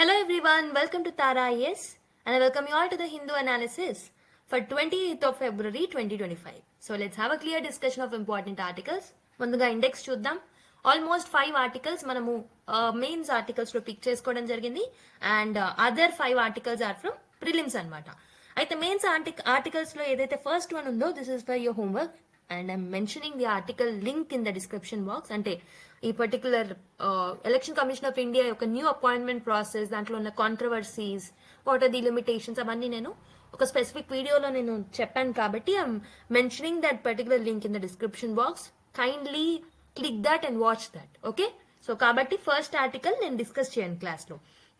Hello everyone, welcome to Tara IAS and I welcome you all to the Hindu analysis for 28th of February 2025. So let's have a clear discussion of important articles. ముందుగా index చూద్దాం. Almost 5 articles మనము mains articles లో pick చేసుకోవడం జరిగింది and other 5 articles are from prelims అనమాట. అయితే mains articles లో ఏదైతే ఫస్ట్ వన్ ఉందో this is for your homework and I'm mentioning the article link in the description box. అంటే ఈ particular election commission of India యొక్క న్యూ అపాయింట్మెంట్ ప్రాసెస్, దాంట్లో ఉన్న controversies, what are the limitations, అవన్నీ నేను ఒక స్పెసిఫిక్ వీడియోలో నేను చెప్పాను కాబట్టి I'm mentioning that particular link in the description box. Kindly click that and watch that. Okay, so కాబట్టి ఫస్ట్ ఆర్టికల్ నేను డిస్కస్ చేయను క్లాస్లో,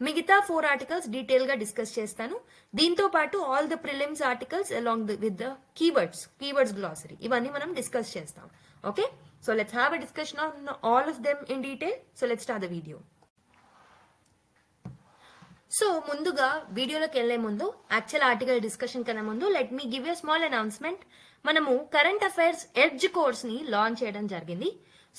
మిగతా 4 ఆర్టికల్స్ డీటెయిల్ గా డిస్కస్ చేస్తాను. దీంతో పాటు all the prelims articles along with the keywords glossary, ఇవన్నీ మనం డిస్కస్ చేస్తాం. Okay, so let's have a discussion on all of them in detail. So let's start the video. So ముందుగా వీడియోలోకి వెళ్లే ముందు, యాక్చువల్ ఆర్టికల్ డిస్కషన్ కన్నా ముందు let me give a small announcement. మనము కరెంట్ అఫైర్స్ ఎడ్జ్ కోర్స్ ని launch చేయడం జరిగింది.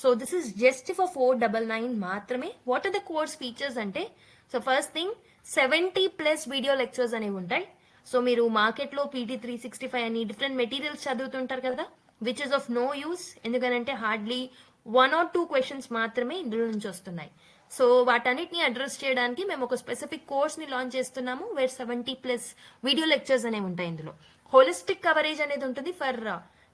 So this is just for 499 మాత్రమే. What are the course features అంటే, so first thing 70+ video lectures అనేవి ఉంటాయి. సో మీరు మార్కెట్లో PT 365 అని డిఫరెంట్ మెటీరియల్స్ చదువుతుంటారు కదా, which is of no use. ఎందుకంటే హార్డ్లీ 1 or 2 క్వశ్చన్స్ మాత్రమే ఇందులో నుంచి వస్తున్నాయి. సో వాటన్నిటిని అడ్రస్ చేయడానికి మేము ఒక స్పెసిఫిక్ కోర్స్ ని లాంచ్ చేస్తున్నాము, వేర్ 70+ వీడియో లెక్చర్స్ అనేవి ఉంటాయి. ఇందులో హోలిస్టిక్ కవరేజ్ అనేది ఉంటుంది for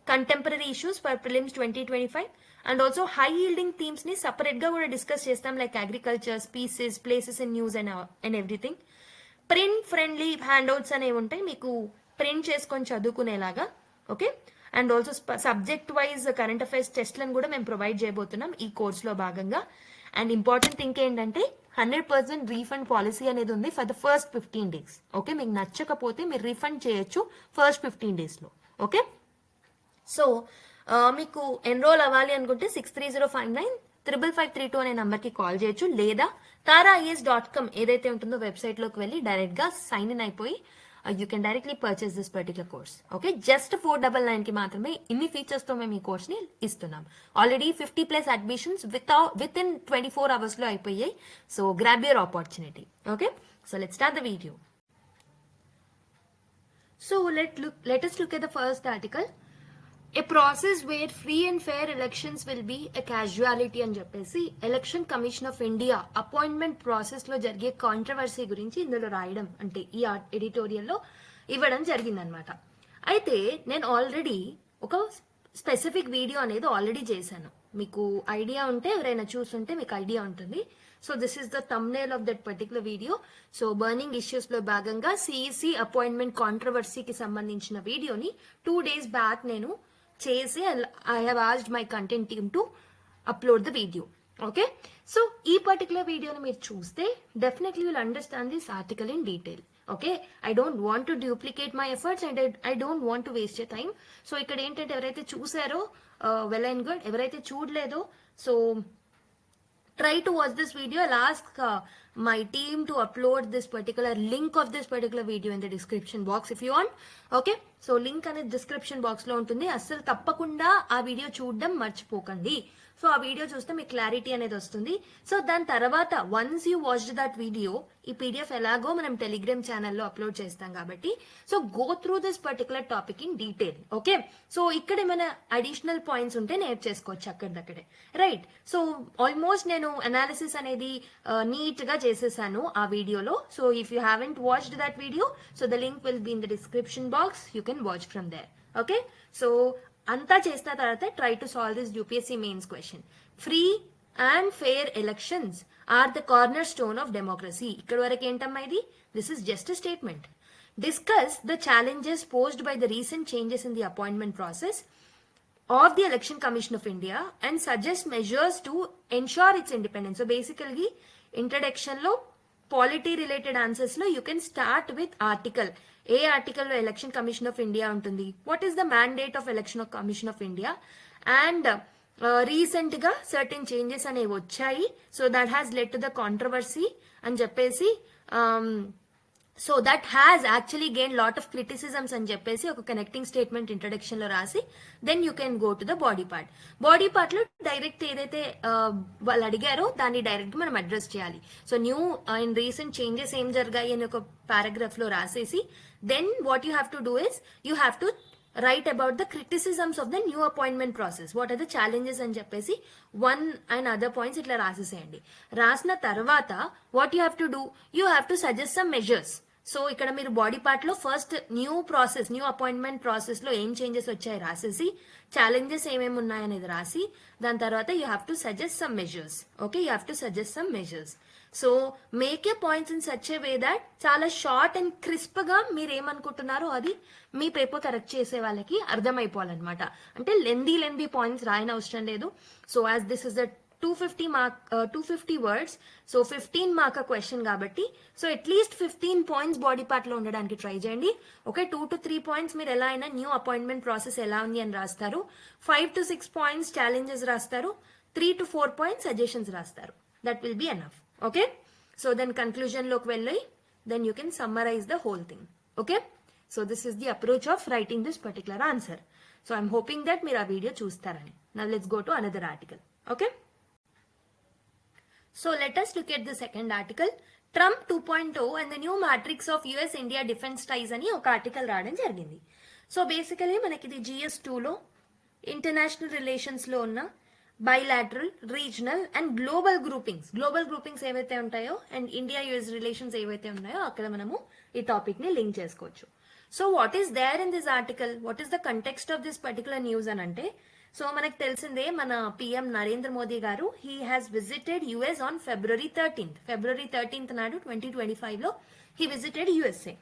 contemporary issues for prelims 2025 and also high yielding themes ని సపరేట్ గా కూడా డిస్కస్ చేస్తాం, like agriculture, species, places in news and everything. Print friendly handouts అనేవి ఉంటాయి, మీకు ప్రింట్ చేసుకొని చదువుకునేలాగా. Okay, and also subject wise current affairs టెస్ట్లను కూడా మేము ప్రొవైడ్ చేయబోతున్నాం ఈ కోర్సులో భాగంగా. అండ్ ఇంపార్టెంట్ థింగ్ ఏంటంటే 100% రీఫండ్ పాలసీ అనేది ఉంది for the first 15 days. Okay, మీకు నచ్చకపోతే మీరు రీఫండ్ చేయొచ్చు ఫస్ట్ 15 days లో. ఓకే, సో మీకు ఎన్రోల్ అవ్వాలి అనుకుంటే 6305955532 అనే నంబర్కి కాల్ చేయొచ్చు, లేదా taraias.com ఏదైతే ఉంటుందో వెబ్సైట్లోకి వెళ్ళి డైరెక్ట్గా సైన్ ఇన్ అయిపోయి you can directly purchase this particular course. Okay, just 499కి మాత్రమే ఇన్ని ఫీచర్స్తో మేము ఈ కోర్స్ని ఇస్తున్నాం. Already 50+ admissions within 24 hours అయిపోయాయి. So grab your opportunity. Okay, so let's start the video. So let us look at the first article. A process where free and fair elections will be a casualty అని చెప్పేసి election commission of India appointment process లో జరిగే controversy గురించి ఇందులో రాయడం, అంటే ఈ ఎడిటోరియల్లో ఇవ్వడం జరిగిందనమాట. అయితే నేను ఆల్రెడీ ఒక స్పెసిఫిక్ వీడియో అనేది ఆల్రెడీ చేశాను, మీకు ఐడియా ఉంటే, ఎవరైనా చూస్తుంటే మీకు ఐడియా ఉంటుంది. So this is the thumbnail of that particular video. So burning issues లో భాగంగా సిఈసి అపాయింట్మెంట్ కాంట్రవర్సీకి సంబంధించిన వీడియోని 2 days బ్యాక్ నేను చేసి I have asked my content team to upload the video. Okay, so ఈ పర్టికులర్ వీడియోని మీరు చూస్తే definitely will understand this article in detail. Okay, I don't want to duplicate my efforts and I don't want to waste your time. So ఇక్కడ ఏంటంటే, ఎవరైతే చూసారో well and good, ఎవరైతే చూడలేదో so try to watch this video. I'll ask my team to upload this particular link of this particular video in the description box if you want. Okay, so link అనేది description box లో ఉంటుంది. అస్సలు తప్పకుండా ఆ video చూడడం మర్చిపోకండి. So ఆ video చూస్తే మీకు క్లారిటీ అనేది వస్తుంది. సో దాని తర్వాత once you watched that video, ఈ పీడిఎఫ్ ఎలాగో మనం టెలిగ్రామ్ ఛానల్లో అప్లోడ్ చేస్తాం కాబట్టి, so go through this particular topic in detail. Okay, so ఇక్కడ ఏమైనా అడిషనల్ పాయింట్స్ ఉంటే నేర్చేసుకోవచ్చు అక్కడిదక్కడే, రైట్. సో ఆల్మోస్ట్ నేను అనాలిసిస్ అనేది నీట్ గా చేసేసాను ఆ వీడియోలో. So if you haven't watched that video, so the link will be in the description box, you can watch from there. Okay, so అంతా చేసిన తర్వాత try to solve this UPSC mains question. Free and fair elections are the corner stone of democracy. ఇక్కడ వరకు ఏంటమ్మా ఇది? This is just a statement. Discuss the challenges posed by the recent changes in the appointment process of the Election commission of India and suggest measures to ensure its independence. So బేసికల్గా introduction లో polity related answers లో you can start with article. ఏ ఆర్టికల్లో Election commission of India ఉంటుంది, what is the mandate of election commission of India, and recent గా certain changes అనేవి వచ్చాయి, so that has led to the controversy అని చెప్పేసి so that has actually gain lot of criticisms అని చెప్పేసి ఒక connecting statement introduction లో రాసి then you can go to the body part. Body part లో డైరెక్ట్ ఏదైతే వాళ్ళు అడిగారో దాన్ని డైరెక్ట్ మనం అడ్రస్ చేయాలి. So new in recent changes ఏం జరిగాయి అని ఒక పారాగ్రాఫ్ లో రాసేసి then what you have to do is you have to write about the criticisms of the new appointment process, what are the challenges అని చెప్పేసి 1 and అదర్ పాయింట్స్ ఇట్లా రాసేసేయండి. రాసిన తర్వాత what you have to do, you have to suggest some measures. So ఇక్కడ మీరు body part లో first new appointment process లో ఏం చేంజెస్ వచ్చాయి రాసేసి, ఛాలెంజెస్ ఏమేమి ఉన్నాయనేది రాసి, దాని తర్వాత you have to suggest some measures. Okay, you have to suggest some measures. So make a points in such a way that చాలా షార్ట్ అండ్ క్రిస్ప్ గా మీరు ఏమనుకుంటున్నారో అది మీ పేపర్ కరెక్ట్ చేసే వాళ్ళకి అర్థమైపోవాలన్నమాట. అంటే లెందీ పాయింట్స్ రాయన అవసరం లేదు. So as this is the 250 words, so 15 mark question కాబట్టి so at least 15 points body part లో ఉండడానికి ట్రై చేయండి. ఓకే, 2 to 3 పాయింట్స్ మీరు ఎలా అయినా న్యూ అపాయింట్మెంట్ ప్రాసెస్ ఎలా ఉంది అని రాస్తారు, 5 to 6 పాయింట్స్ ఛాలెంజెస్ రాస్తారు, 3 to 4 పాయింట్స్ సజెషన్స్ రాస్తారు. That will be enough. Okay, so then conclusion లోకి వెళ్ళి then you can summarise the whole thing. Okay, so this is the approach of writing this particular answer. So I'm hoping that మీరు ఆ video చూస్తారని. Now let's go to another article. Okay, so let us look at the second article, Trump 2.0 and the new matrix of US India defense ties అని ఒక article రావడం జరిగింది. So basically మనకి ఇది GS2 లో ఇంటర్నేషనల్ రిలేషన్స్ లో ఉన్న bilateral, regional and global groupings ఏవైతే ఉంటాయో అండ్ ఇండియా యుఎస్ రిలేషన్స్ ఏవైతే ఉన్నాయో అక్కడ మనము ఈ టాపిక్ ని లింక్ చేసుకోవచ్చు. So what is there in this article, what is the context of this particular news అని అంటే, సో మనకు తెలిసిందే మన పిఎం నరేంద్ర మోదీ గారు he has visited US on February 13th నాడు 2025 లో హీ విజిటెడ్ యుఎస్ఏ.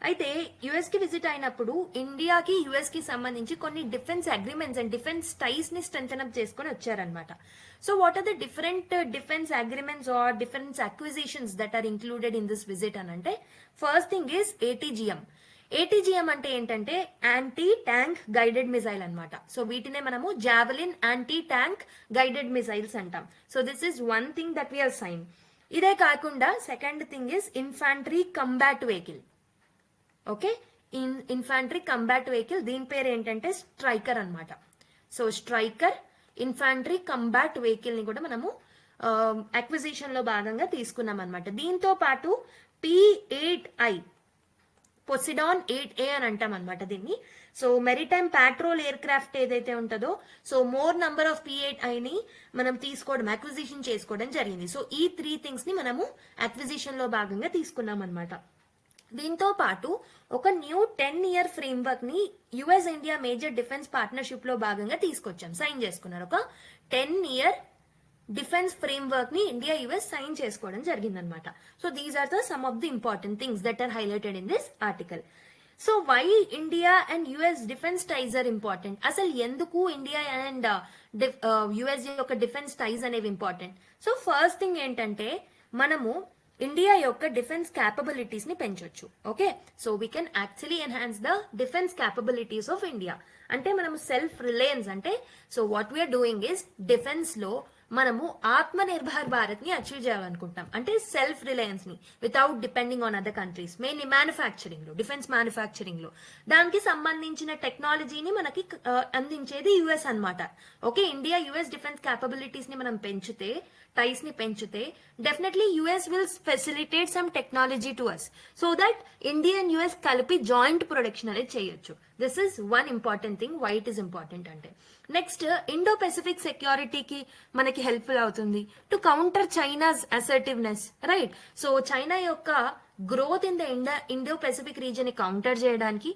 అయితే యుఎస్ కి విజిట్ అయినప్పుడు ఇండియాకి యుఎస్ కి సంబంధించి కొన్ని defence agreements and defence ties ని స్ట్రెంథెన్ అప్ చేసుకొని వచ్చారనమాట. So what are the different defence agreements or defence acquisitions that are included in this visit అని అంటే, ఫస్ట్ థింగ్ ఈస్ ఏటీజీఎం అంటే ఏంటంటే యాంటీ ట్యాంక్ గైడెడ్ మిసైల్ అన్నమాట. So వీటినే మనము javelin anti tank guided missiles అంటాం. So this is one thing that we have sign. ఇదే కాకుండా second thing is infantry combat vehicle. Okay, infantry combat vehicle, దీని పేరు ఏంటంటే స్ట్రైకర్ అన్నమాట. So Stryker infantry combat vehicle ని కూడా మనము అక్విజిషన్ లో భాగంగా తీసుకున్నాం అనమాట. దీంతో పాటు P-8I పొసిడాన్ 8A అని అంటాం అనమాట దీన్ని. So maritime patrol air craft ఏదైతే ఉంటుందో, so more number of P-8I ని మనం తీసుకోవడం, అక్విజిషన్ చేసుకోవడం జరిగింది. సో ఈ 3 థింగ్స్ ని మనము అక్విజిషన్ లో భాగంగా తీసుకున్నాం అనమాట. దీంతో పాటు ఒక న్యూ 10-year ఫ్రేమ్వర్క్ ని US India major defence partnership లో భాగంగా తీసుకొచ్చాం, సైన్ చేసుకున్నారు. ఒక 10-year డిఫెన్స్ ఫ్రేమ్వర్క్ ని ఇండియా యుఎస్ సైన్ చేసుకోవడం జరిగిందనమాట. So these are the some of the important things that are highlighted in this article. So why India and US defence ties are important, అసలు ఎందుకు India and US యొక్క defence ties అనేవి important. So first thing ఏంటంటే మనము India యొక్క defence capabilities ని పెంచొచ్చు. Okay, so we can actually enhance the defence capabilities of India. అంటే మనము సెల్ఫ్ రిలయన్స్, అంటే so what we are doing is defence లో మనము ఆత్మ నిర్భర్ భారత్ ని అచీవ్ చేయాలనుకుంటాం. అంటే సెల్ఫ్ రిలయన్స్ ని without depending on other countries, mainly manufacturing లో, డిఫెన్స్ మ్యానుఫ్యాక్చరింగ్ లో దానికి సంబంధించిన టెక్నాలజీని మనకి అందించేది యుఎస్ అన్నమాట. Okay, India US defence capabilities ని మనం పెంచితే, టైస్ ని పెంచితే definitely US will facilitate some technology to us, so that India and US కలిపి జాయింట్ ప్రొడక్షన్ అనేది చేయొచ్చు. This is one important thing why it is important అంటే. నెక్స్ట్, ఇండో పెసిఫిక్ సెక్యూరిటీకి మనకి హెల్ప్ఫుల్ అవుతుంది to counter China's assertiveness, right. So China యొక్క growth in the Indo Pacific region ని counter చేయడానికి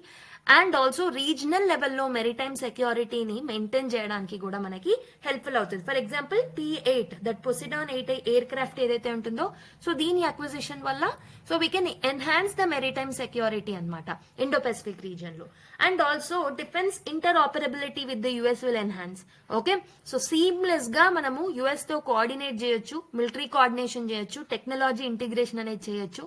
అండ్ ఆల్సో రీజనల్ లెవెల్లో మెరిటైమ్ సెక్యూరిటీని maintain చేయడానికి కూడా మనకి హెల్ప్ఫుల్ అవుతుంది. For example P-8 that Poseidon 8 aircraft ఏదైతే ఉంటుందో, సో దీని అక్విజిషన్ వల్ల so we can enhance the maritime security అనమాట ఇండో పెసిఫిక్ రీజియన్ లో. And also defence interoperability with the US will enhance. Okay, so seamless గా మనము US తో కోఆర్డినేట్ చేయొచ్చు, మిలిటరీ కోఆర్డినేషన్ చేయొచ్చు, టెక్నాలజీ ఇంటిగ్రేషన్ అనేది చేయొచ్చు.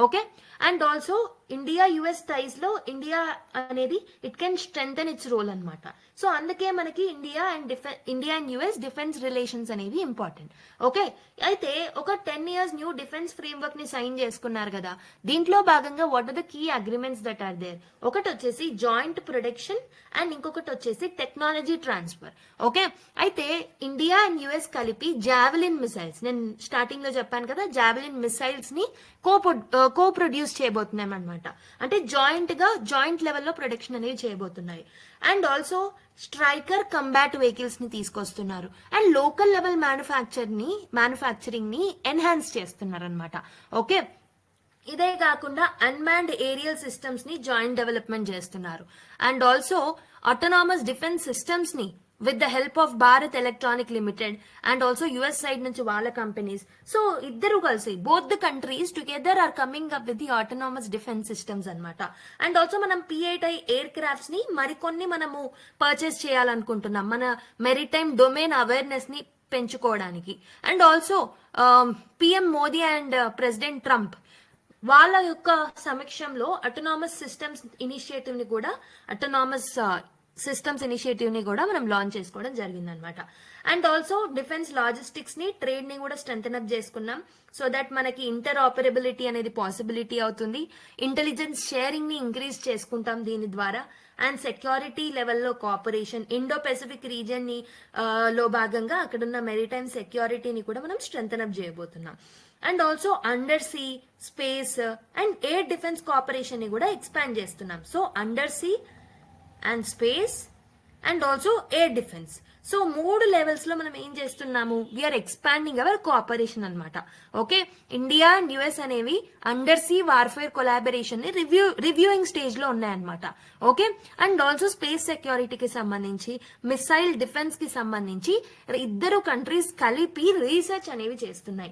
Okay. And also India US ties లో ఇండియా అనేది it can strengthen its role అనమాట. సో అందుకే మనకి India and US defence relations అనేవి ఇంపార్టెంట్. ఓకే. అయితే ఒక 10 years న్యూ డిఫెన్స్ ఫ్రేమ్వర్క్ ని సైన్ చేసుకున్నారు కదా, దీంట్లో భాగంగా what are the key agreements that are there? ఒకటి వచ్చేసి జాయింట్ ప్రొడక్షన్ అండ్ ఇంకొకటి వచ్చేసి టెక్నాలజీ ట్రాన్స్ఫర్. ఓకే. అయితే ఇండియా అండ్ యుఎస్ కలిపి జావెలిన్ మిసైల్స్, నేను స్టార్టింగ్ లో చెప్పాను కదా, జావెలిన్ మిసైల్స్ ని కో ప్రొడ్యూస్ చేయబోతున్నాం అనమాట. అంటే జాయింట్ లెవెల్లో ప్రొడక్షన్ అనేవి చేయబోతున్నాయి. And also striker combat vehicles ని తీసుకొస్తున్నారు అండ్ లోకల్ లెవెల్ మ్యానుఫ్యాక్చరింగ్ ని ఎన్హాన్స్ చేస్తున్నారు అనమాట. ఓకే. ఇదే కాకుండా అన్మాన్డ్ ఏరియల్ సిస్టమ్స్ ని జాయింట్ డెవలప్మెంట్ చేస్తున్నారు. And also autonomous defence systems ని with the help of Bharat Electronic Limited and also US side నుంచి వాళ్ళ కంపెనీస్. సో ఇద్దరు కలిసి both the countries together are coming up with the autonomous defence systems అనమాట. And also మనం P8I air crafts ని మరికొన్ని మనము పర్చేస్ చేయాలనుకుంటున్నాం మన మెరిటైమ్ డొమైన్ అవేర్నెస్ ని పెంచుకోవడానికి. And also PM Modi and president Trump వాళ్ళ యొక్క సమక్షంలో ఆటోనామస్ సిస్టమ్స్ ఇనిషియేటివ్ ని కూడా మనం లాంచ్ చేసుకోవడం జరిగింది అనమాట. అండ్ ఆల్సో డిఫెన్స్ లాజిస్టిక్స్ ని ట్రేడ్ ని కూడా స్ట్రెంథెన్ అప్ చేసుకున్నాం. సో దట్ మనకి ఇంటర్ ఆపరబిలిటీ అనేది పాసిబిలిటీ అవుతుంది. ఇంటెలిజెన్స్ షేరింగ్ ని ఇంక్రీజ్ చేసుకుంటాం దీని ద్వారా. అండ్ సెక్యూరిటీ లెవెల్లో కోఆపరేషన్ ఇండో పెసిఫిక్ రీజియన్ ని లో భాగంగా అక్కడున్న మెరిటైమ్ సెక్యూరిటీని కూడా మనం స్ట్రెంథెన్ అప్ చేయబోతున్నాం. And also under see, space and air defence cooperation ని కూడా ఎక్స్పాండ్ చేస్తున్నాం. So under see and space and also air defence. So 3 levels లో మనం ఏం చేస్తున్నాము, వీఆర్ ఎక్స్పాండింగ్ అవర్ కోఆపరేషన్ అనమాట. ఓకే. ఇండియా అండ్ యుఎస్ అనేవి అండర్ సీ వార్ఫేర్ కొలాబరేషన్ ని రివ్యూయింగ్ స్టేజ్ లో ఉన్నాయన్నమాట. ఓకే. అండ్ ఆల్సో స్పేస్ సెక్యూరిటీకి సంబంధించి, మిసైల్ డిఫెన్స్ కి సంబంధించి ఇద్దరు కంట్రీస్ కలిపి రీసెర్చ్ అనేవి చేస్తున్నాయి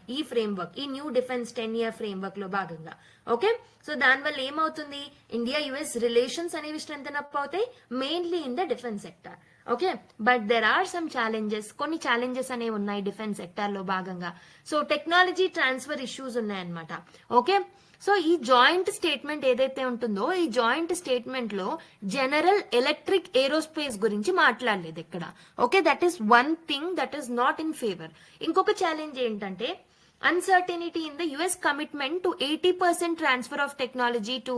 ఈ న్యూ డిఫెన్స్ 10-year ఫ్రేమ్వర్క్ లో భాగంగా. ఓకే. సో దానివల్ల ఏమవుతుంది, ఇండియా యుఎస్ రిలేషన్స్ అనేవి స్ట్రెంథెన్ అప్ అవుతాయి mainly in the defence sector. Okay. But there are some challenges, కొన్ని ఛాలెంజెస్ అనేవి ఉన్నాయి డిఫెన్స్ సెక్టర్ లో భాగంగా. సో టెక్నాలజీ ట్రాన్స్ఫర్ ఇష్యూస్ ఉన్నాయన్నమాట. ఓకే. సో ఈ జాయింట్ స్టేట్మెంట్ ఏదైతే ఉంటుందో, ఈ జాయింట్ స్టేట్మెంట్ లో జనరల్ ఎలక్ట్రిక్ ఏరోస్పేస్ గురించి మాట్లాడలేదు ఇక్కడ. Okay. That is one thing that is not in favour. ఇంకొక ఛాలెంజ్ ఏంటంటే uncertainty in the US commitment to 80% transfer of technology to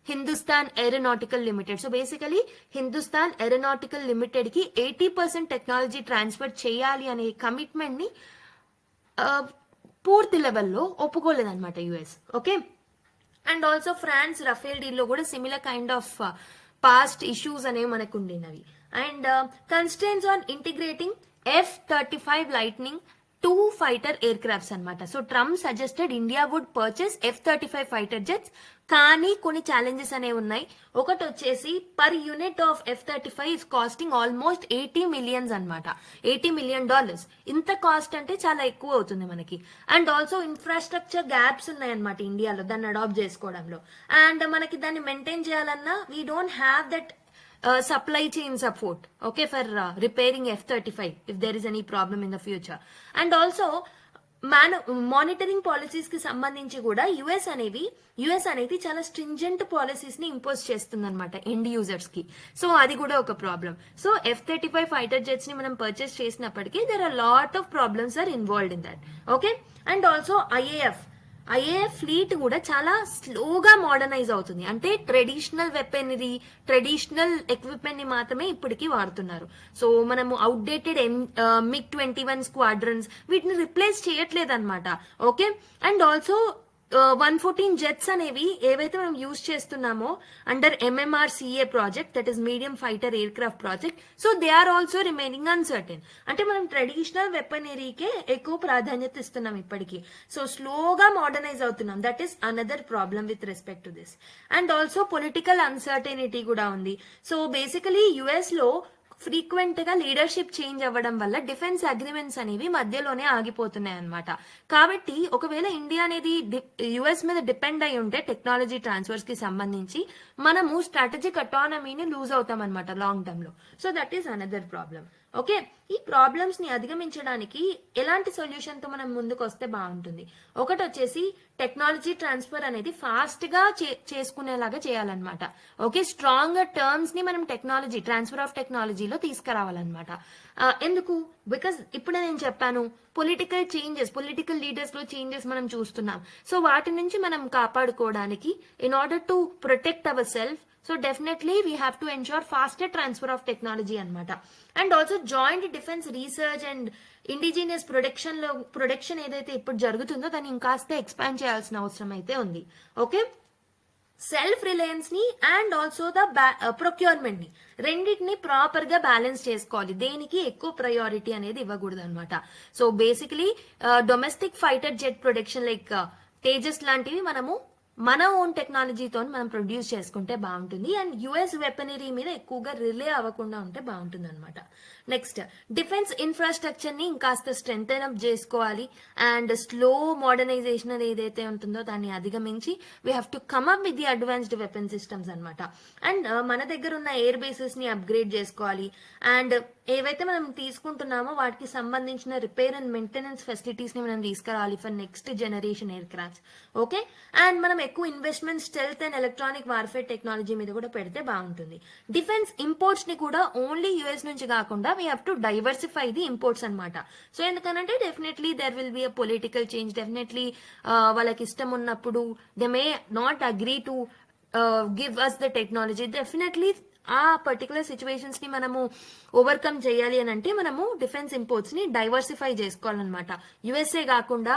Hindustan Aeronautical Limited. So basically Hindustan Aeronautical Limited ki 80% technology transfer చేయాలి అనే commitment ని పూర్తి లెవెల్లో ఒప్పుకోలేదన్నమాట US. Okay. And also France Rafale deal లో కూడా similar kind of past issues అనేవి మనకు ఉండినవి. And constraints on integrating F-35 Lightning 2 fighter aircrafts అనమాట. So Trump suggested India would purchase F-35 fighter jets. కానీ కొన్ని ఛాలెంజెస్ అనేవి ఉన్నాయి. ఒకటి వచ్చేసి per unit of F-35 is costing almost $80 million అనమాట. $80 million. ఇంత కాస్ట్ అంటే చాలా ఎక్కువ అవుతుంది మనకి. అండ్ ఆల్సో ఇన్ఫ్రాస్ట్రక్చర్ గ్యాప్స్ ఉన్నాయన్నమాట ఇండియాలో దాన్ని అడాప్ట్ చేసుకోవడంలో. అండ్ మనకి దాన్ని మెయింటైన్ చేయాలన్నా we don't have that supply chain support, okay, for repairing F-35 if there is any problem in the future. And also monitoring policies కి సంబంధించి కూడా యుఎస్ అనేది చాలా స్ట్రింజెంట్ పాలసీస్ ని ఇంపోజ్ చేస్తుంది అనమాట ఎండ్ యూజర్స్ కి. సో అది కూడా ఒక problem. So F-35 fighter jets ని మనం పర్చేస్ చేసినప్పటికీ there are lot of problems are involved in that. Okay. And also IAF fleet కూడా చాలా స్లోగా మోడర్నైజ్ అవుతుంది. అంటే ట్రెడిషనల్ వెపనరీ, ట్రెడిషనల్ ఎక్విప్మెంట్ ని మాత్రమే ఇప్పటికీ వాడుతున్నారు. సో మనము అవుట్డేటెడ్ MiG-21 స్క్వాడ్రన్స్ వీటిని రిప్లేస్ చేయట్లేదు అనమాట. ఓకే. అండ్ ఆల్సో 114 జెట్స్ అనేవి ఏవైతే మనం యూజ్ చేస్తున్నామో under MMRCA project, that is medium fighter aircraft project. So they are also remaining uncertain. అంటే మనం ట్రెడిషనల్ వెపనరీకే ఎక్కువ ప్రాధాన్యత ఇస్తున్నాం ఇప్పటికీ. సో స్లోగా మోడర్నైజ్ అవుతున్నాం. That is another problem with respect to this. And also political uncertainty కూడా ఉంది. సో బేసికలీ యుఎస్ లో ఫ్రీక్వెంట్ గా లీడర్షిప్ చేంజ్ అవ్వడం వల్ల డిఫెన్స్ అగ్రిమెంట్స్ అనేవి మధ్యలోనే ఆగిపోతున్నాయి అనమాట. కాబట్టి ఒకవేళ ఇండియా అనేది యుఎస్ మీద డిపెండ్ అయి ఉంటే టెక్నాలజీ ట్రాన్స్ఫర్స్ కి సంబంధించి మనము స్ట్రాటజిక్ అటానమీని లూజ్ అవుతాం అనమాట లాంగ్ టర్మ్ లో. So that is another problem. Okay, ఈ ప్రాబ్లమ్స్ ని అధిగమించడానికి ఎలాంటి సొల్యూషన్ తో మనం ముందుకు వస్తే బాగుంటుంది? ఒకటి వచ్చేసి టెక్నాలజీ ట్రాన్స్ఫర్ అనేది ఫాస్ట్ గా చేసుకునేలాగా చేయాలన్నమాట. ఓకే, స్ట్రాంగ్ టర్మ్స్ ని మనం టెక్నాలజీ ట్రాన్స్ఫర్ ఆఫ్ టెక్నాలజీలో తీసుకురావాలన్నమాట. ఎందుకు? బికాస్ ఇప్పుడే నేను చెప్పాను, పొలిటికల్ లీడర్స్ లో చేంజెస్ మనం చూస్తున్నాం. సో వాటి నుంచి మనం కాపాడుకోవడానికి in order to protect our self, so definitely we have to ensure faster transfer of technology అనమాట. And also joint defence research and indigenous production ఏదైతే ఇప్పుడు జరుగుతుందో దాన్ని ఇంకాస్త ఎక్స్పాండ్ చేయాల్సిన అవసరం అయితే ఉంది. ఓకే, సెల్ఫ్ రిలయన్స్ ని అండ్ ఆల్సో ద ప్రొక్యూర్మెంట్ ని రెండింటిని ప్రాపర్ గా బ్యాలెన్స్ చేసుకోవాలి. దేనికి ఎక్కువ ప్రయారిటీ అనేది ఇవ్వకూడదు అనమాట. So basically domestic fighter jet production like Tejas లాంటివి మనము మన ఓన్ టెక్నాలజీతో మనం ప్రొడ్యూస్ చేసుకుంటే బాగుంటుంది. అండ్ యుఎస్ వెపనరీ మీద ఎక్కువగా రిలే అవ్వకుండా ఉంటే బాగుంటుంది అనమాట. నెక్స్ట్, డిఫెన్స్ ఇన్ఫ్రాస్ట్రక్చర్ ని ఇంకాస్త స్ట్రెంగ్ అప్ చేసుకోవాలి. అండ్ స్లో మోడర్నైజేషన్ అనేది ఏదైతే ఉంటుందో దాన్ని అధిగమించి we have to come up with the advanced weapon systems అనమాట. అండ్ మన దగ్గర ఉన్న ఎయిర్ బేసెస్ ని అప్గ్రేడ్ చేసుకోవాలి. అండ్ ఏవైతే మనం తీసుకుంటున్నామో వాటికి సంబంధించిన రిపేర్ అండ్ మెయింటెనెన్స్ ఫెసిలిటీస్ ని మనం తీసుకురావాలి for next generation air crafts. Okay, and మనం ఎక్కువ investment stealth and electronic warfare technology మీద కూడా పెడితే బాగుంటుంది. డిఫెన్స్ ఇంపోర్ట్స్ ని కూడా ఓన్లీ యుఎస్ నుంచి కాకుండా we have to diversify the imports అనమాట. సో ఎందుకనంటే definitely there will be a political change. Definitely వాళ్ళకి ఇష్టం ఉన్నప్పుడు they may not agree to give us the technology. Definitely ఆ పర్టికులర్ సిచ్యువేషన్స్ ని మనము ఓవర్కమ్ చేయాలి అని అంటే మనము డిఫెన్స్ ఇంపోర్ట్స్ ని డైవర్సిఫై చేసుకోవాలన్నమాట. యుఎస్ఏ కాకుండా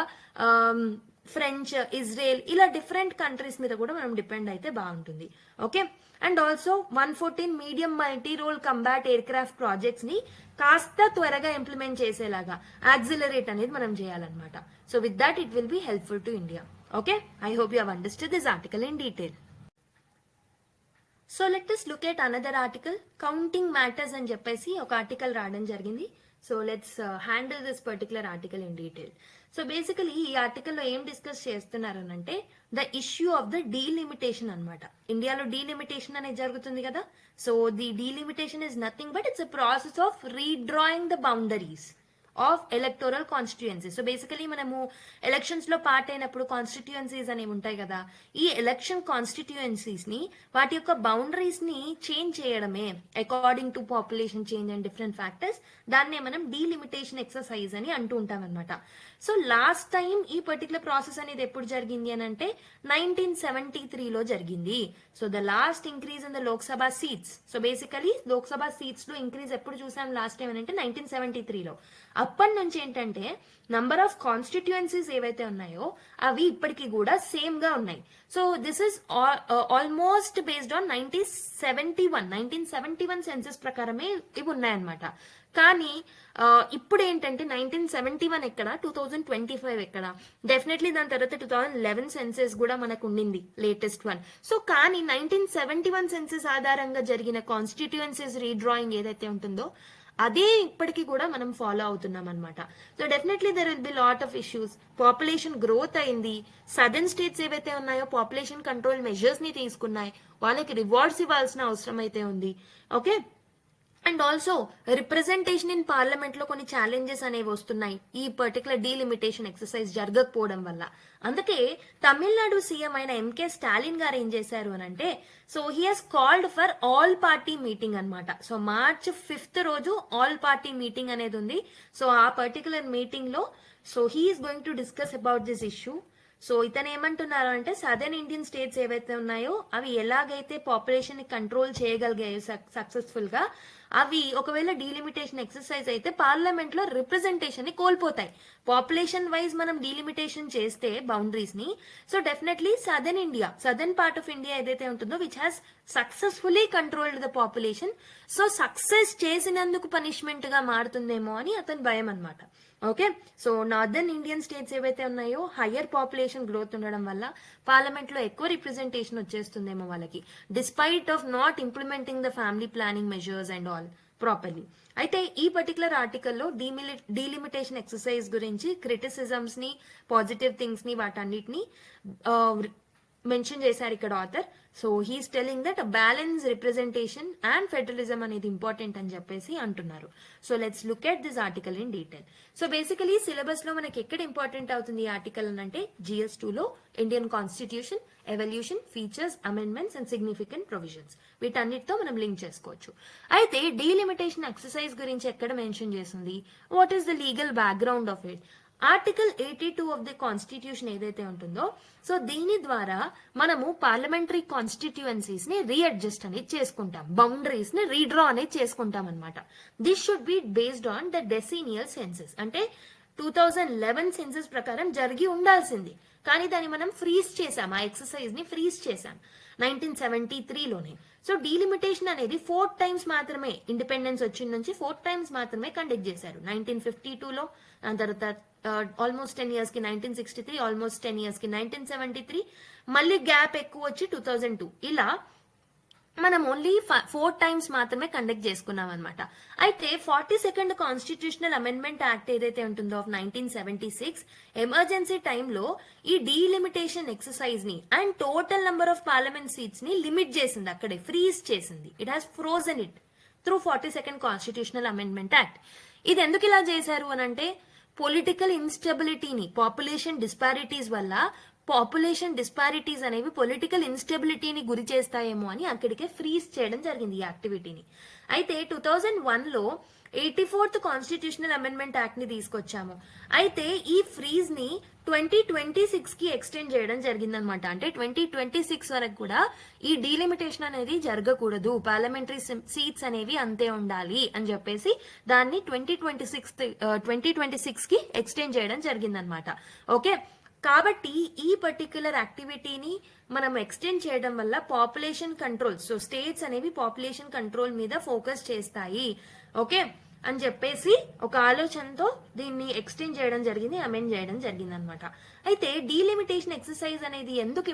ఫ్రెంచ్, ఇజ్రాయెల్ ఇలా డిఫరెంట్ కంట్రీస్ మీద కూడా మనం డిపెండ్ అయితే బాగుంటుంది. Okay, and also 114 medium multi role combat air craft projects ని కాస్త త్వరగా ఇంప్లిమెంట్ చేసేలాగా యాక్సిలరేట్ అనేది మనం చేయాలన్నమాట. So with that it will be helpful to India. Okay, I hope you have understood this article in detail. So let us look at another article, counting matters అని చెప్పేసి ఒక ఆర్టికల్ రావడం జరిగింది. So let's handle this particular article in detail. So basically ఈ ఆర్టికల్లో ఏం discuss చేస్తున్నారనంటే the issue of the delimitation అనమాట. ఇండియాలో డీలిమిటేషన్ అనేది జరుగుతుంది కదా. So the delimitation is nothing but it's a process of redrawing the boundaries of electoral constituencies. So basically మనము ఎలక్షన్స్ లో పార్ట్ అయినప్పుడు కాన్స్టిట్యుయెన్సీస్ అనేవి ఉంటాయి కదా. ఈ ఎలక్షన్ కాన్స్టిట్యుయెన్సీస్ ని వాటి యొక్క బౌండరీస్ ని చేంజ్ చేయడమే according to population change and different factors. దాన్నే మనం డీలిమిటేషన్ ఎక్సర్సైజ్ అని అంటూ ఉంటాం అనమాట. సో లాస్ట్ టైం ఈ పర్టికులర్ ప్రాసెస్ అనేది ఎప్పుడు జరిగింది అని అంటే 1973లో జరిగింది. So the last increase in the Lok Sabha seats. So basically Lok Sabha seats లో ఇంక్రీజ్ ఎప్పుడు చూసాం లాస్ట్ టైం అని అంటే 1973లో. అప్పటి నుంచి ఏంటంటే నంబర్ ఆఫ్ కాన్స్టిట్యుయెన్సీస్ ఏవైతే ఉన్నాయో అవి ఇప్పటికీ కూడా సేమ్ గా ఉన్నాయి. So this is almost based on 1971 census ప్రకారమే ఇవి ఉన్నాయన్నమాట. కానీ ఇప్పుడు ఏంటంటే 1971 ఎక్కడ, 2025 ఎక్కడ? డెఫినెట్లీ దాని తర్వాత 2011 సెన్సెస్ కూడా మనకు ఉండింది, లేటెస్ట్ వన్. సో కానీ 1971 సెన్సెస్ ఆధారంగా జరిగిన కాన్స్టిట్యుయెన్సీస్ రీడ్రాయింగ్ ఏదైతే ఉంటుందో అదే ఇప్పటికీ కూడా మనం ఫాలో అవుతున్నాం అనమాట. So definitely there will be lot of issues. Population growth అయింది. సదర్న్ స్టేట్స్ ఏవైతే ఉన్నాయో పాపులేషన్ కంట్రోల్ మెజర్స్ ని తీసుకున్నాయి. వాళ్ళకి రివార్డ్స్ ఇవ్వాల్సిన అవసరం అయితే ఉంది. Okay, and also representation in parliament లో కొన్ని ఛాలెంజెస్ అనేవి వస్తున్నాయి ఈ పర్టికులర్ డీలిమిటేషన్ ఎక్సర్సైజ్ జరగకపోవడం వల్ల. అందుకే తమిళనాడు సీఎం అయిన ఎంకే స్టాలిన్ గారు ఏం చేశారు అని అంటే, so he has called for all party meeting అనమాట. సో March 5th రోజు ఆల్ పార్టీ మీటింగ్ అనేది ఉంది. సో ఆ పర్టికులర్ మీటింగ్ లో so he is going to discuss about this issue. So ఇతను ఏమంటున్నారు అంటే సదర్న్ ఇండియన్ స్టేట్స్ ఏవైతే ఉన్నాయో అవి ఎలాగైతే పాపులేషన్ ని కంట్రోల్ చేయగలిగాయో సక్సెస్ఫుల్ గా, అవి ఒకవేళ డీలిమిటేషన్ ఎక్సర్సైజ్ అయితే పార్లమెంట్ లో రిప్రజెంటేషన్ ని కోల్పోతాయి. పాపులేషన్ వైజ్ మనం డీలిమిటేషన్ చేస్తే బౌండరీస్ ని, so definitely southern part of India ఏదైతే ఉంటుందో which has successfully controlled the population, so success చేసినందుకు పనిష్మెంట్ గా మారుతుందేమో అని అతని భయం అనమాట. Okay, so northern Indian states ఏవైతే ఉన్నాయో హయ్యర్ పాపులేషన్ గ్రోత్ ఉండడం వల్ల పార్లమెంట్ లో ఎక్కువ రిప్రజెంటేషన్ వచ్చేస్తుందేమో వాళ్ళకి, despite of not implementing the family planning measures and all properly. అయితే ఈ పర్టికులర్ ఆర్టికల్లో డీలిమిటేషన్ ఎక్సర్సైజ్ గురించి క్రిటిసిజమ్స్ ని, పాజిటివ్ థింగ్స్ ని, వాటన్నిటిని మెన్షన్ చేశారు ఇక్కడ author. So he's telling that balance representation and federalism అనేది ఇంపార్టెంట్ అని చెప్పేసి అంటున్నారు. So let's look at this article in detail. So basically syllabus లో మనకి ఎక్కడ ఇంపార్టెంట్ అవుతుంది ఈ ఆర్టికల్ అని అంటే GS2 లో Indian constitution, evolution, features, amendments and significant provisions, వీటన్నిటితో మనం లింక్ చేసుకోవచ్చు. అయితే డీలిమిటేషన్ ఎక్సర్సైజ్ గురించి ఎక్కడ మెన్షన్ చేసింది, what is the legal background of it. Article 82 of the constitution ఏదైతే ఉంటుందో, సో దీని ద్వారా మనము పార్లమెంటరీ కాన్స్టిట్యుయెన్సీస్ ని రీఅడ్జస్ట్ అనేది చేసుకుంటాం, బౌండరీస్ ని రీడ్రా అనేది చేసుకుంటాం అనమాట. This should be based on the decennial census. అంటే 2011 సెన్సెస్ ప్రకారం జరిగి ఉండాల్సింది, కానీ దాన్ని మనం ఫ్రీజ్ చేసాం, ఆ ఎక్సర్సైజ్ ని ఫ్రీజ్ చేసాం 1973లోనే. సో డీలిమిటేషన్ అనేది 4 times మాత్రమే, ఇండిపెండెన్స్ వచ్చిన నుంచి 4 times మాత్రమే కండక్ట్ చేశారు. 1952లో, దాని తర్వాత ఆల్మోస్ట్ 10 years కి 1963, ఆల్మోస్ట్ 10 years కి 1973, మళ్ళీ గ్యాప్ ఎక్కువ వచ్చి 2002, ఇలా మనం ఓన్లీ 4 times మాత్రమే కండక్ట్ చేసుకున్నాం అనమాట. అయితే 42nd కాన్స్టిట్యూషనల్ అమెండ్మెంట్ యాక్ట్ ఏదైతే ఉంటుందో ఆఫ్ 1976 ఎమర్జెన్సీ టైంలో ఈ డీలిమిటేషన్ ఎక్సర్సైజ్ ని and total number of parliament seats ని లిమిట్ చేసింది, అక్కడే ఫ్రీజ్ చేసింది. It has frozen it through 42nd constitutional amendment act. ఇది ఎందుకు ఇలా చేశారు అని అంటే పొలిటికల్ ఇన్స్టెబిలిటీని, పాపులేషన్ డిస్పారిటీస్ వల్ల పాపులేషన్ డిస్పారిటీస్ అనేవి పొలిటికల్ ఇన్స్టెబిలిటీని గురి చేస్తాయేమో అని అక్కడికే ఫ్రీజ్ చేయడం జరిగింది ఈ యాక్టివిటీని. అయితే 2001లో 84th కాన్స్టిట్యూషనల్ అమెండ్మెంట్ యాక్ట్ ని తీసుకొచ్చాము. అయితే ఈ ఫ్రీజ్ ని 2026 కి ఎక్స్టెండ్ చేయడం జరిగిందనమాట. అంటే 2026 వరకు కూడా ఈ డీలిమిటేషన్ అనేది జరగకూడదు, పార్లమెంటరీ సీట్స్ అనేవి అంతే ఉండాలి అని చెప్పేసి దాన్ని 2026 కి ఎక్స్టెండ్ చేయడం జరిగిందనమాట. ఓకే, కాబట్టి ఈ పర్టిక్యులర్ యాక్టివిటీని మనం ఎక్స్టెండ్ చేయడం వల్ల పాపులేషన్ కంట్రోల్, సో స్టేట్స్ అనేవి పాపులేషన్ కంట్రోల్ మీద ఫోకస్ చేస్తాయి, ఓకే అని చెప్పేసి ఒక ఆలోచనతో దీన్ని ఎక్స్టెండ్ చేయడం జరిగింది, అమెండ్ చేయడం జరిగింది అనమాట. అయితే డీలిమిటేషన్ ఎక్సర్సైజ్ అనేది ఎందుకు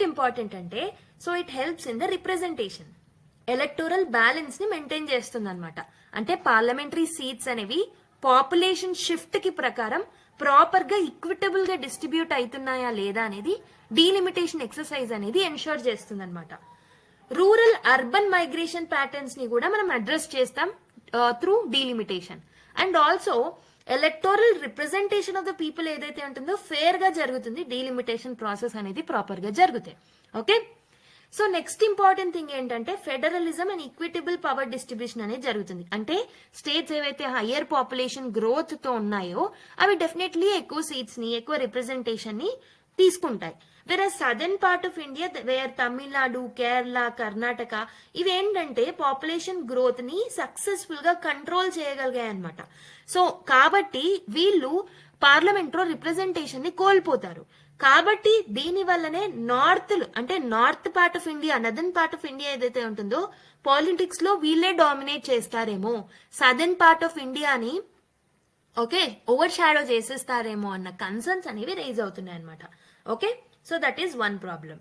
ఇంపార్టెంట్ అంటే, so it helps in the representation, electoral balance ని మెయింటైన్ చేస్తుంది అనమాట. అంటే పార్లమెంటరీ సీట్స్ అనేవి పాపులేషన్ షిఫ్ట్ కి ప్రకారం ప్రాపర్ గా ఈక్విటబుల్ గా డిస్ట్రిబ్యూట్ అవుతున్నాయా లేదా అనేది డీలిమిటేషన్ ఎక్సర్సైజ్ అనేది ఎన్షూర్ చేస్తుంది అనమాట. రూరల్ అర్బన్ మైగ్రేషన్ ప్యాటర్న్స్ ని కూడా మనం అడ్రస్ చేస్తాం through delimitation. And also electoral representation of the people ఏదైతే ఉంటుందో ఫేర్ గా జరుగుతుంది, డీలిమిటేషన్ ప్రాసెస్ అనేది ప్రాపర్ గా జరుగుతాయి. Okay, so next important thing ఏంటంటే federalism and equitable power distribution అనేది జరుగుతుంది. అంటే స్టేట్స్ ఏవైతే హయ్యర్ పాపులేషన్ గ్రోత్ తో ఉన్నాయో అవి డెఫినెట్లీ ఎక్కువ సీట్స్ ని, ఎక్కువ రిప్రజెంటేషన్ ని తీసుకుంటాయి. వేరే southern part of India where Tamil Nadu, Kerala, Karnataka ఇవేంటంటే పాపులేషన్ గ్రోత్ ని సక్సెస్ఫుల్ గా కంట్రోల్ చేయగలిగాయి అనమాట. సో కాబట్టి వీళ్ళు పార్లమెంట్ లో రిప్రజెంటేషన్ ని కోల్పోతారు. కాబట్టి దీని వల్లనే north part of India, northern part of India ఏదైతే ఉంటుందో పాలిటిక్స్ లో వీళ్ళే డామినేట్ చేస్తారేమో, సదర్న్ పార్ట్ ఆఫ్ ఇండియాని ఓకే ఓవర్ షాడో చేసేస్తారేమో అన్న కన్సర్న్స్ అనేవి రైజ్ అవుతున్నాయి అనమాట. Okay, so that is one problem.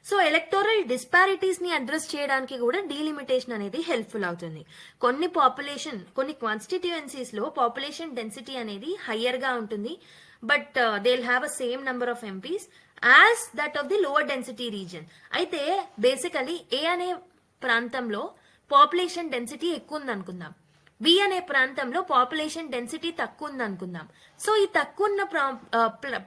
So electoral disparities ని అడ్రస్ చేయడానికి కూడా డీలిమిటేషన్ అనేది హెల్ప్ఫుల్ అవుతుంది. కొన్ని కాన్స్టిట్యుయెన్సీస్ లో పాపులేషన్ డెన్సిటీ అనేది హయ్యర్ గా ఉంటుంది, but they will have a same number of MPs as that of the lower density reason. అయితే బేసికలీ ఏ అనే ప్రాంతంలో పాపులేషన్ డెన్సిటీ ఎక్కువ ఉంది అనుకుందాం, బి అనే ప్రాంతంలో పాపులేషన్ డెన్సిటీ తక్కువ ఉంది అనుకుందాం. సో ఈ తక్కువ ఉన్న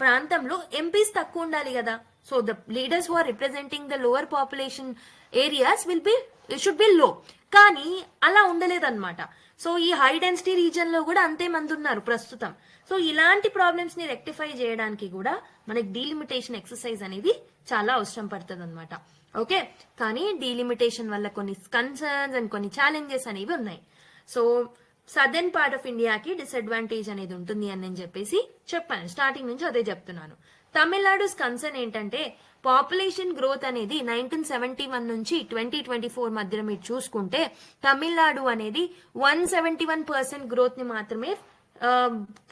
ప్రాంతంలో ఎంపీస్ తక్కువ ఉండాలి కదా. So the leaders who are representing the lower population areas should be low. కానీ అలా ఉండలేదన్నమాట. సో ఈ హై డెన్సిటీ రీజన్ లో కూడా అంతే మంది ఉన్నారు ప్రస్తుతం. సో ఇలాంటి ప్రాబ్లమ్స్ ని రెక్టిఫై చేయడానికి కూడా మనకి డీలిమిటేషన్ ఎక్సర్సైజ్ అనేది చాలా అవసరం పడుతుంది అనమాట. ఓకే, కానీ డీలిమిటేషన్ వల్ల కొన్ని కన్సర్న్స్ అండ్ కొన్ని ఛాలెంజెస్ అనేవి ఉన్నాయి. సో సదర్న్ పార్ట్ ఆఫ్ ఇండియాకి డిసడ్వాంటేజ్ అనేది ఉంటుంది అని నేను చెప్పేసి చెప్పాను, స్టార్టింగ్ నుంచి అదే చెప్తున్నాను. తమిళనాడు కన్సర్న్ ఏంటంటే పాపులేషన్ గ్రోత్ అనేది 1971 నుంచి 2024 మధ్యలో మీరు చూసుకుంటే తమిళనాడు అనేది 171% గ్రోత్ ని మాత్రమే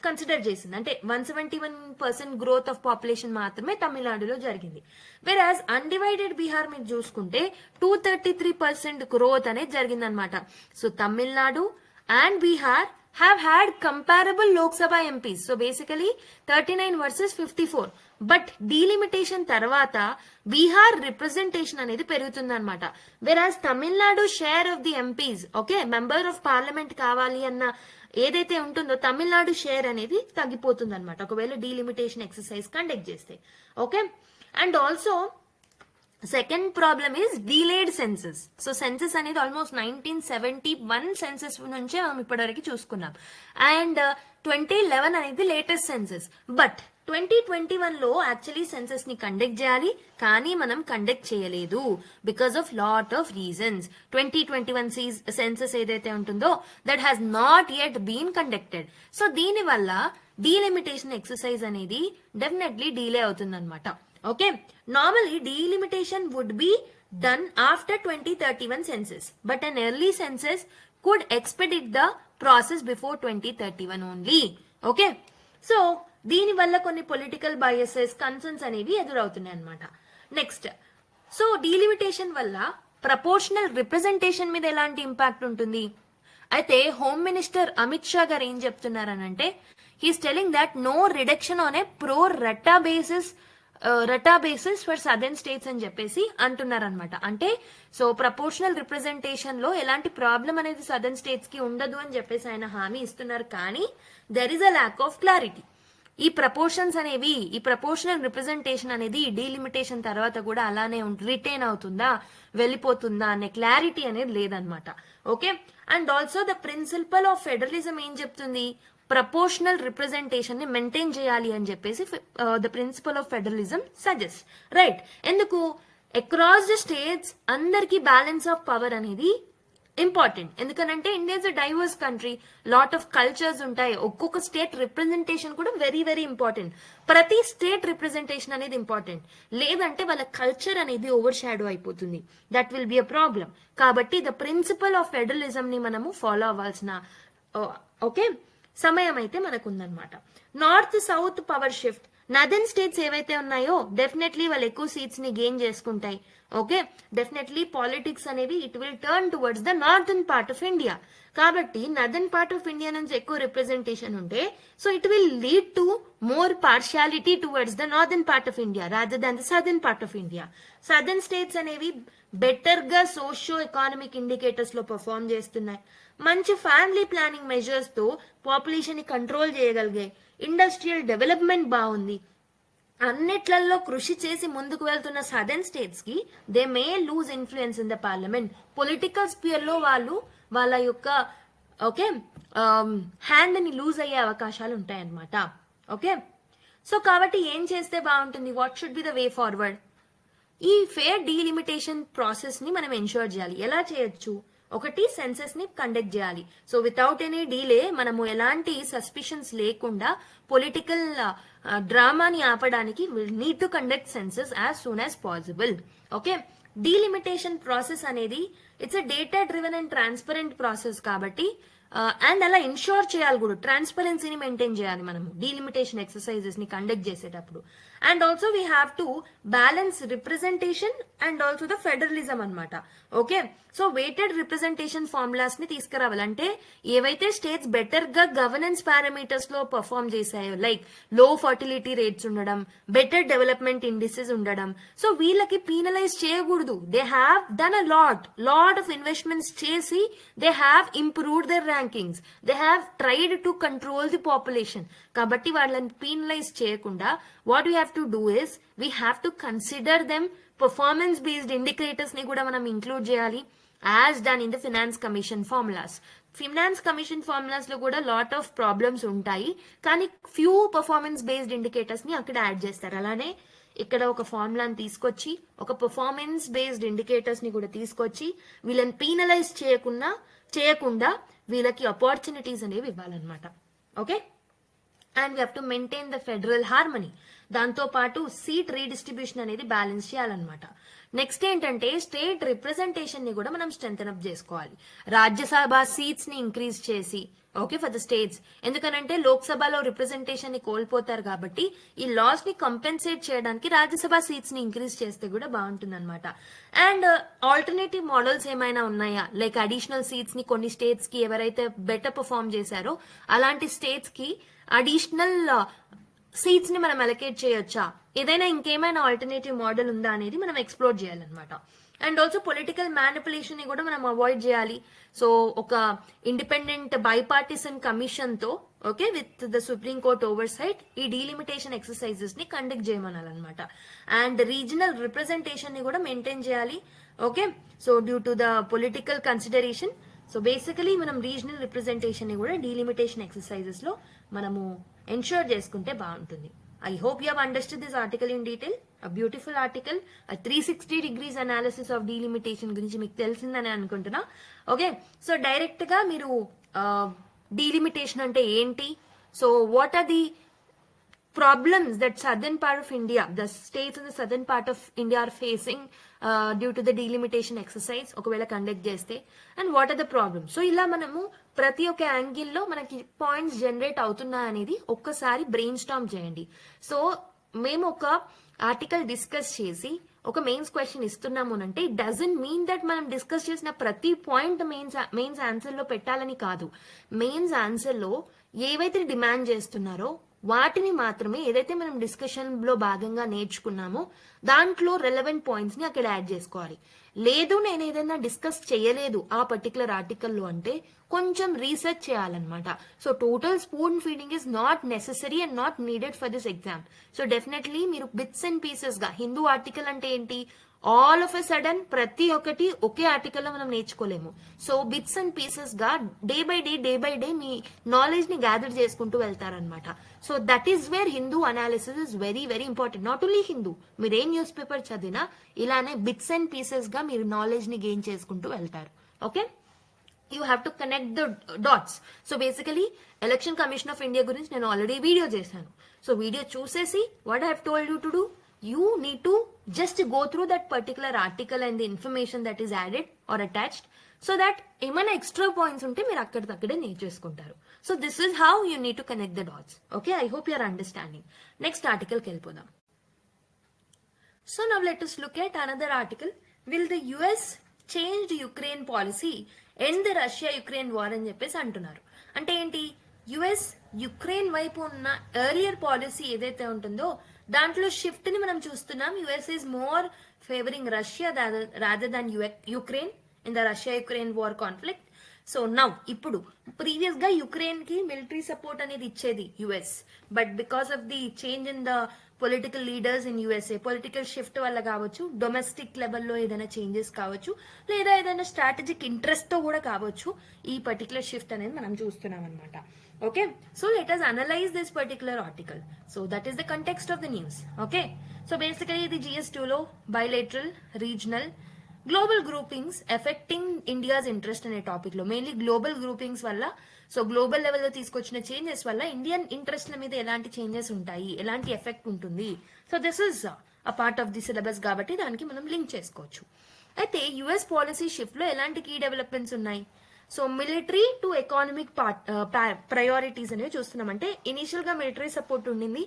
కన్సిడర్ చేసింది. అంటే 171% గ్రోత్ ఆఫ్ పాపులేషన్ మాత్రమే తమిళనాడులో జరిగింది. వెరాజ్ అన్డివైడెడ్ బీహార్ మీరు చూసుకుంటే 233% గ్రోత్ అనేది జరిగింది అనమాట. So Tamil Nadu and Bihar have had comparable Lok Sabha MPs. So basically 39 versus 54. But delimitation తర్వాత బీహార్ రిప్రజెంటేషన్ అనేది పెరుగుతుంది అనమాట. వెరాజ్ Tamil Nadu share of the MPs, okay, member of parliament కావాలి అన్న ఏదైతే ఉంటుందో తమిళనాడు షేర్ అనేది తగ్గిపోతుంది అనమాట ఒకవేళ డీలిమిటేషన్ ఎక్సర్సైజ్ కండక్ట్ చేస్తే. Okay, and also second problem is delayed census. So census అనేది ఆల్మోస్ట్ 1971 సెన్సెస్ నుంచే మనం ఇప్పటివరకు చూసుకున్నాం. అండ్ 2011 అనేది లేటెస్ట్ సెన్సెస్. బట్ 2021 లో యాక్చువల్లీ సెన్సెస్ ని కండక్ట్ చేయాలి, కానీ మనం కండక్ట్ చేయలేదు because of lot of reasons. 2021 census ఏదైతే ఉంటుందో that has not yet been conducted. So దీని వల్ల డీలిమిటేషన్ ఎక్సర్సైజ్ అనేది డెఫినెట్లీ డిలే అవుతుంది అనమాట. Okay, normally delimitation would be done after 2031 census, but an early census could expedite the process before 2031 only. Okay, so దీని వల్ల కొన్ని political biases, concerns అనేవి ఎదురవుతున్నాయి అనమాట. నెక్స్ట్, సో డీలిమిటేషన్ వల్ల ప్రపోర్షనల్ రిప్రజెంటేషన్ మీద ఎలాంటి ఇంపాక్ట్ ఉంటుంది? అయితే హోమ్ మినిస్టర్ అమిత్ షా గారు ఏం చెప్తున్నారనంటే, he's telling that no reduction on a pro rata basis for southern states అని చెప్పేసి అంటున్నారనమాట. అంటే సో ప్రపోర్షనల్ రిప్రజెంటేషన్ లో ఎలాంటి ప్రాబ్లం అనేది సదర్న్ స్టేట్స్ కి ఉండదు అని చెప్పేసి ఆయన హామీ ఇస్తున్నారు. కానీ there is a lack of clarity. ఈ ప్రపోర్షన్స్ అనేవి, ఈ ప్రపోర్షనల్ రిప్రజెంటేషన్ అనేది డీలిమిటేషన్ తర్వాత కూడా అలానే రిటైన్ అవుతుందా, వెళ్ళిపోతుందా అనే క్లారిటీ అనేది లేదనమాట. Okay, and also the principle of federalism ఏం చెప్తుంది? ప్రపోర్షనల్ రిప్రజెంటేషన్ ని మెయింటైన్ చేయాలి అని చెప్పేసి the principle of federalism suggest, right? ఎందుకు? అక్రాస్ ద స్టేట్స్ అందరికి బ్యాలెన్స్ ఆఫ్ పవర్ అనేది ఇంపార్టెంట్. ఎందుకనంటే India is a diverse country, lot of cultures ఉంటాయి. ఒక్కొక్క స్టేట్ రిప్రజెంటేషన్ కూడా వెరీ వెరీ ఇంపార్టెంట్. ప్రతి స్టేట్ రిప్రజెంటేషన్ అనేది ఇంపార్టెంట్. లేదంటే వాళ్ళ కల్చర్ అనేది ఓవర్ షాడో అయిపోతుంది. That will be a problem. కాబట్టి ద ప్రిన్సిపల్ ఆఫ్ ఫెడరలిజం ని మనము ఫాలో అవ్వాల్సిన ఓకే సమయం అయితే మనకు ఉందన్నమాట. North south power shift, northern states ఏవైతే ఉన్నాయో డెఫినెట్లీ వాళ్ళు ఎక్కువ సీట్స్ ని గెయిన్ చేసుకుంటాయి. ఓకే, డెఫినెట్లీ పాలిటిక్స్ అనేవి it will turn towards the northern part of India. కాబట్టి నదర్న్ పార్ట్ ఆఫ్ ఇండియా నుంచి ఎక్కువ రిప్రజెంటేషన్ ఉంటే so it will lead to more partiality towards the northern part of India rather than the southern part of India. Southern states అనేవి better గా socio economic indicators లో perform చేస్తున్నాయి. మంచి family planning measures తో population ని control చేయగలిగాయి. Industrial development బాగుంది. అన్నిట్లలో కృషి చేసి ముందుకు వెళ్తున్న సదర్న్ స్టేట్స్ కి they may lose influence in the parliament. Political sphere లో వాళ్ళు వాళ్ళ యొక్క ఓకే హ్యాండ్ ని లూజ్ అయ్యే అవకాశాలు ఉంటాయన్నమాట. ఓకే, సో కాబట్టి ఏం చేస్తే బాగుంటుంది? What should be the way forward? ఈ ఫేర్ డీలిమిటేషన్ ప్రాసెస్ ని మనం ఎన్షూర్ చేయాలి. ఎలా చేయొచ్చు? ఒకటి, సెన్సెస్ ని కండక్ట్ చేయాలి. సో వితౌట్ ఎనీ డీలే మనము ఎలాంటి సస్పిషన్స్ లేకుండా పొలిటికల్ డ్రామాని ఆపడానికి need to conduct census as soon as possible. Okay, delimitation process అనేది it's a data driven and transparent process కాబట్టి అండ్ అలా ఇన్షూర్ చేయాలి కూడా, ట్రాన్స్పరెన్సీని మెయింటైన్ చేయాలి మనము డీలిమిటేషన్ ఎక్సర్సైజెస్ ని కండక్ట్ చేసేటప్పుడు. And also we have to balance representation and also the federalism అనమాట. Okay, so weighted representation formulas ని తీసుకురావాలంటే ఏవైతే స్టేట్స్ బెటర్ గా గవర్నెన్స్ పారామీటర్స్ లో పర్ఫార్మ్ చేశాయో, లైక్ లో ఫర్టిలిటీ రేట్స్ ఉండడం, బెటర్ డెవలప్మెంట్ ఇండిసెస్ ఉండడం, సో వీళ్ళకి పీనలైజ్ చేయకూడదు. They have done a lot of investments చేసి they have improved their rankings, they have tried to control the population. కాబట్టి వాళ్ళని penalize చేయకుండా what we have to do is we have to consider them. Performance based indicators ని కూడా మనం include చేయాలి as done in the finance commission formulas. Finance commission formulas లో కూడా lot of problems ఉంటాయి, కానీ ఫ్యూ పర్ఫార్మెన్స్ బేస్డ్ ఇండికేటర్స్ ని అక్కడ యాడ్ చేస్తారు. అలానే ఇక్కడ ఒక ఫార్ములాని తీసుకొచ్చి ఒక పర్ఫార్మెన్స్ బేస్డ్ ఇండికేటర్స్ ని కూడా తీసుకొచ్చి వీళ్ళని పీనలైజ్ చేయకుండా వీళ్ళకి ఆపర్చునిటీస్ అనేవి ఇవ్వాలన్నమాట. Okay, and we have to maintain the federal harmony. దాంతో పాటు సీట్ రీడిస్ట్రిబ్యూషన్ అనేది బ్యాలెన్స్ చేయాలన్నమాట. నెక్స్ట్ ఏంటంటే స్టేట్ రిప్రజెంటేషన్ ని కూడా మనం స్ట్రెంథెన్ అప్ చేసుకోవాలి. రాజ్యసభ సీట్స్ ని ఇంక్రీజ్ చేసి ఓకే ఫర్ ద స్టేట్స్, ఎందుకనంటే లోక్సభలో రిప్రజెంటేషన్ ని కోల్పోతారు కాబట్టి ఈ లాస్ ని కంపెన్సేట్ చేయడానికి రాజ్యసభ సీట్స్ ని ఇంక్రీజ్ చేస్తే కూడా బాగుంటుంది అనమాట. అండ్ ఆల్టర్నేటివ్ మోడల్స్ ఏమైనా ఉన్నాయా, లైక్ అడిషనల్ సీట్స్ ని కొన్ని స్టేట్స్ కి ఎవరైతే బెటర్ పర్ఫార్మ్ చేశారో అలాంటి స్టేట్స్ కి అడిషనల్ సీట్స్ ని మనం అలొకేట్ చేయొచ్చా, ఏదైనా ఇంకేమైనా ఆల్టర్నేటివ్ మోడల్ ఉందా అనేది మనం ఎక్స్ప్లోర్ చేయాలన్నమాట. అండ్ ఆల్సో పొలిటికల్ మ్యానిపులేషన్ ని కూడా మనం అవాయిడ్ చేయాలి. సో ఒక ఇండిపెండెంట్ బైపార్టిసన్ కమిషన్ తో okay with the supreme court oversight ఈ డీలిమిటేషన్ ఎక్సర్సైజెస్ ని కండక్ట్ చేయమనాలన్నమాట. అండ్ రీజనల్ రిప్రజెంటేషన్ ని కూడా మెయింటైన్ చేయాలి. Okay, so due to the political consideration, so basically మనం రీజనల్ రిప్రజెంటేషన్ ని కూడా డీలిమిటేషన్ ఎక్సర్సైజెస్ లో మనము ఎన్షూర్ చేసుకుంటే బాగుంటుంది. I hope you have understood this article in detail. A beautiful article, a 360 degrees analysis of delimitation గురించి మీకు తెలిసిందని అనుకుంటున్నా. ఓకే, సో డైరెక్ట్ గా మీరు డీలిమిటేషన్ అంటే ఏంటి, so what are the problems that southern part of India, the states in the southern part of India are facing due to the delimitation exercise ఒకవేళ conduct చేస్తే, and what are the problems. So ఇలా మనము ప్రతి ఒక్క యాంగిల్లో మనకి points generate అవుతున్నాయి అనేది ఒక్కసారి బ్రెయిన్ స్టార్మ్ చేయండి. సో మేము ఒక ఆర్టికల్ డిస్కస్ చేసి ఒక మెయిన్స్ క్వశ్చన్ ఇస్తున్నాము అంటే ఇట్ డజంట్ మీన్ దట్ మనం డిస్కస్ చేసిన ప్రతి పాయింట్ మెయిన్స్ ఆన్సర్ లో పెట్టాలని కాదు. మెయిన్స్ ఆన్సర్ లో ఏవైతే డిమాండ్ చేస్తున్నారో వాటిని మాత్రమే, ఏదైతే మనం డిస్కషన్ లో భాగంగా నేర్చుకున్నామో దాంట్లో రెలవెంట్ పాయింట్స్ ని అక్కడ యాడ్ చేసుకోవాలి. లేదు నేను ఏదైనా డిస్కస్ చేయలేదు ఆ పర్టికులర్ ఆర్టికల్లో అంటే కొంచెం రీసెర్చ్ చేయాలన్నమాట. So total spoon feeding is not necessary and not needed for this exam. So definitely మీరు బిట్స్ అండ్ పీసెస్ గా, హిందూ ఆర్టికల్ అంటే ఏంటి, ఆల్ ఆఫ్ ఎ సడన్ ప్రతి ఒక్కటి ఒకే ఆర్టికల్ లో మనం నేర్చుకోలేము. సో బిట్స్ అండ్ పీసెస్ గా డే బై డే మీ నాలెడ్జ్ ని గ్యాదర్ చేసుకుంటూ వెళ్తారనమాట. So that is where Hindu analysis is very very important. Not only Hindu, మీరు ఏ న్యూస్ పేపర్ చదివినా ఇలానే బిట్స్ అండ్ పీసెస్ గా మీరు నాలెడ్జ్ ని గెయిన్ చేసుకుంటూ వెళ్తారు. Okay, you have to connect the dots. So basically election commission of India గురించి నేను ఆల్రెడీ వీడియో చేశాను. సో వీడియో చూసేసి what I have told you to do, you need to just go through that particular article and the information that is added or attached so that ఏమైనా extra points ఉంటే మీరు అక్కడికక్కడే నేర్చేసుకుంటారు. So this is how you need to connect the dots. Okay, I hope you are understanding. Next ఆర్టికల్కి వెళ్ళిపోదాం. So now let us look at another article. Will the US change Ukraine policy end the Russia-Ukraine war అని చెప్పేసి అంటున్నారు. అంటే ఏంటి, US Ukraine వైపు ఉన్న earlier policy ఏదైతే ఉంటుందో దాంట్లో షిఫ్ట్ ని మనం చూస్తున్నాం. US is more favouring Russia rather than Ukraine in the Russia-Ukraine war conflict. So now ఇప్పుడు ప్రీవియస్ గా యుక్రెయిన్ కి మిలిటరీ సపోర్ట్ అనేది ఇచ్చేది US, but because of the change in the political leaders in USA, political shift వల్ల కావచ్చు, domestic లెవెల్లో ఏదైనా changes కావచ్చు, లేదా ఏదైనా స్ట్రాటజిక్ ఇంట్రెస్ట్ తో కూడా కావచ్చు, ఈ పర్టికులర్ షిఫ్ట్ అనేది మనం చూస్తున్నాం అనమాట. Okay, so let us analyze this particular article. So that is the context of the news. Okay, so basically the GS2 లో bilateral, regional, global groupings affecting India's interest అనే టాపిక్ లో mainly global groupings వల్ల, so global level లో తీసుకొచ్చిన changes వల్ల Indian ఇంట్రెస్ట్ల మీద ఎలాంటి changes ఉంటాయి, ఎలాంటి ఎఫెక్ట్ ఉంటుంది. So this is a part of the syllabus కాబట్టి దానికి మనం లింక్ చేసుకోవచ్చు. అయితే యుఎస్ పాలసీ షిఫ్ట్ లో ఎలాంటి కీ డెవలప్మెంట్స్ ఉన్నాయి. So military to economic priorities అనేవి చూస్తున్నాం. అంటే ఇనిషియల్ గా మిలిటరీ సపోర్ట్ ఉండింది,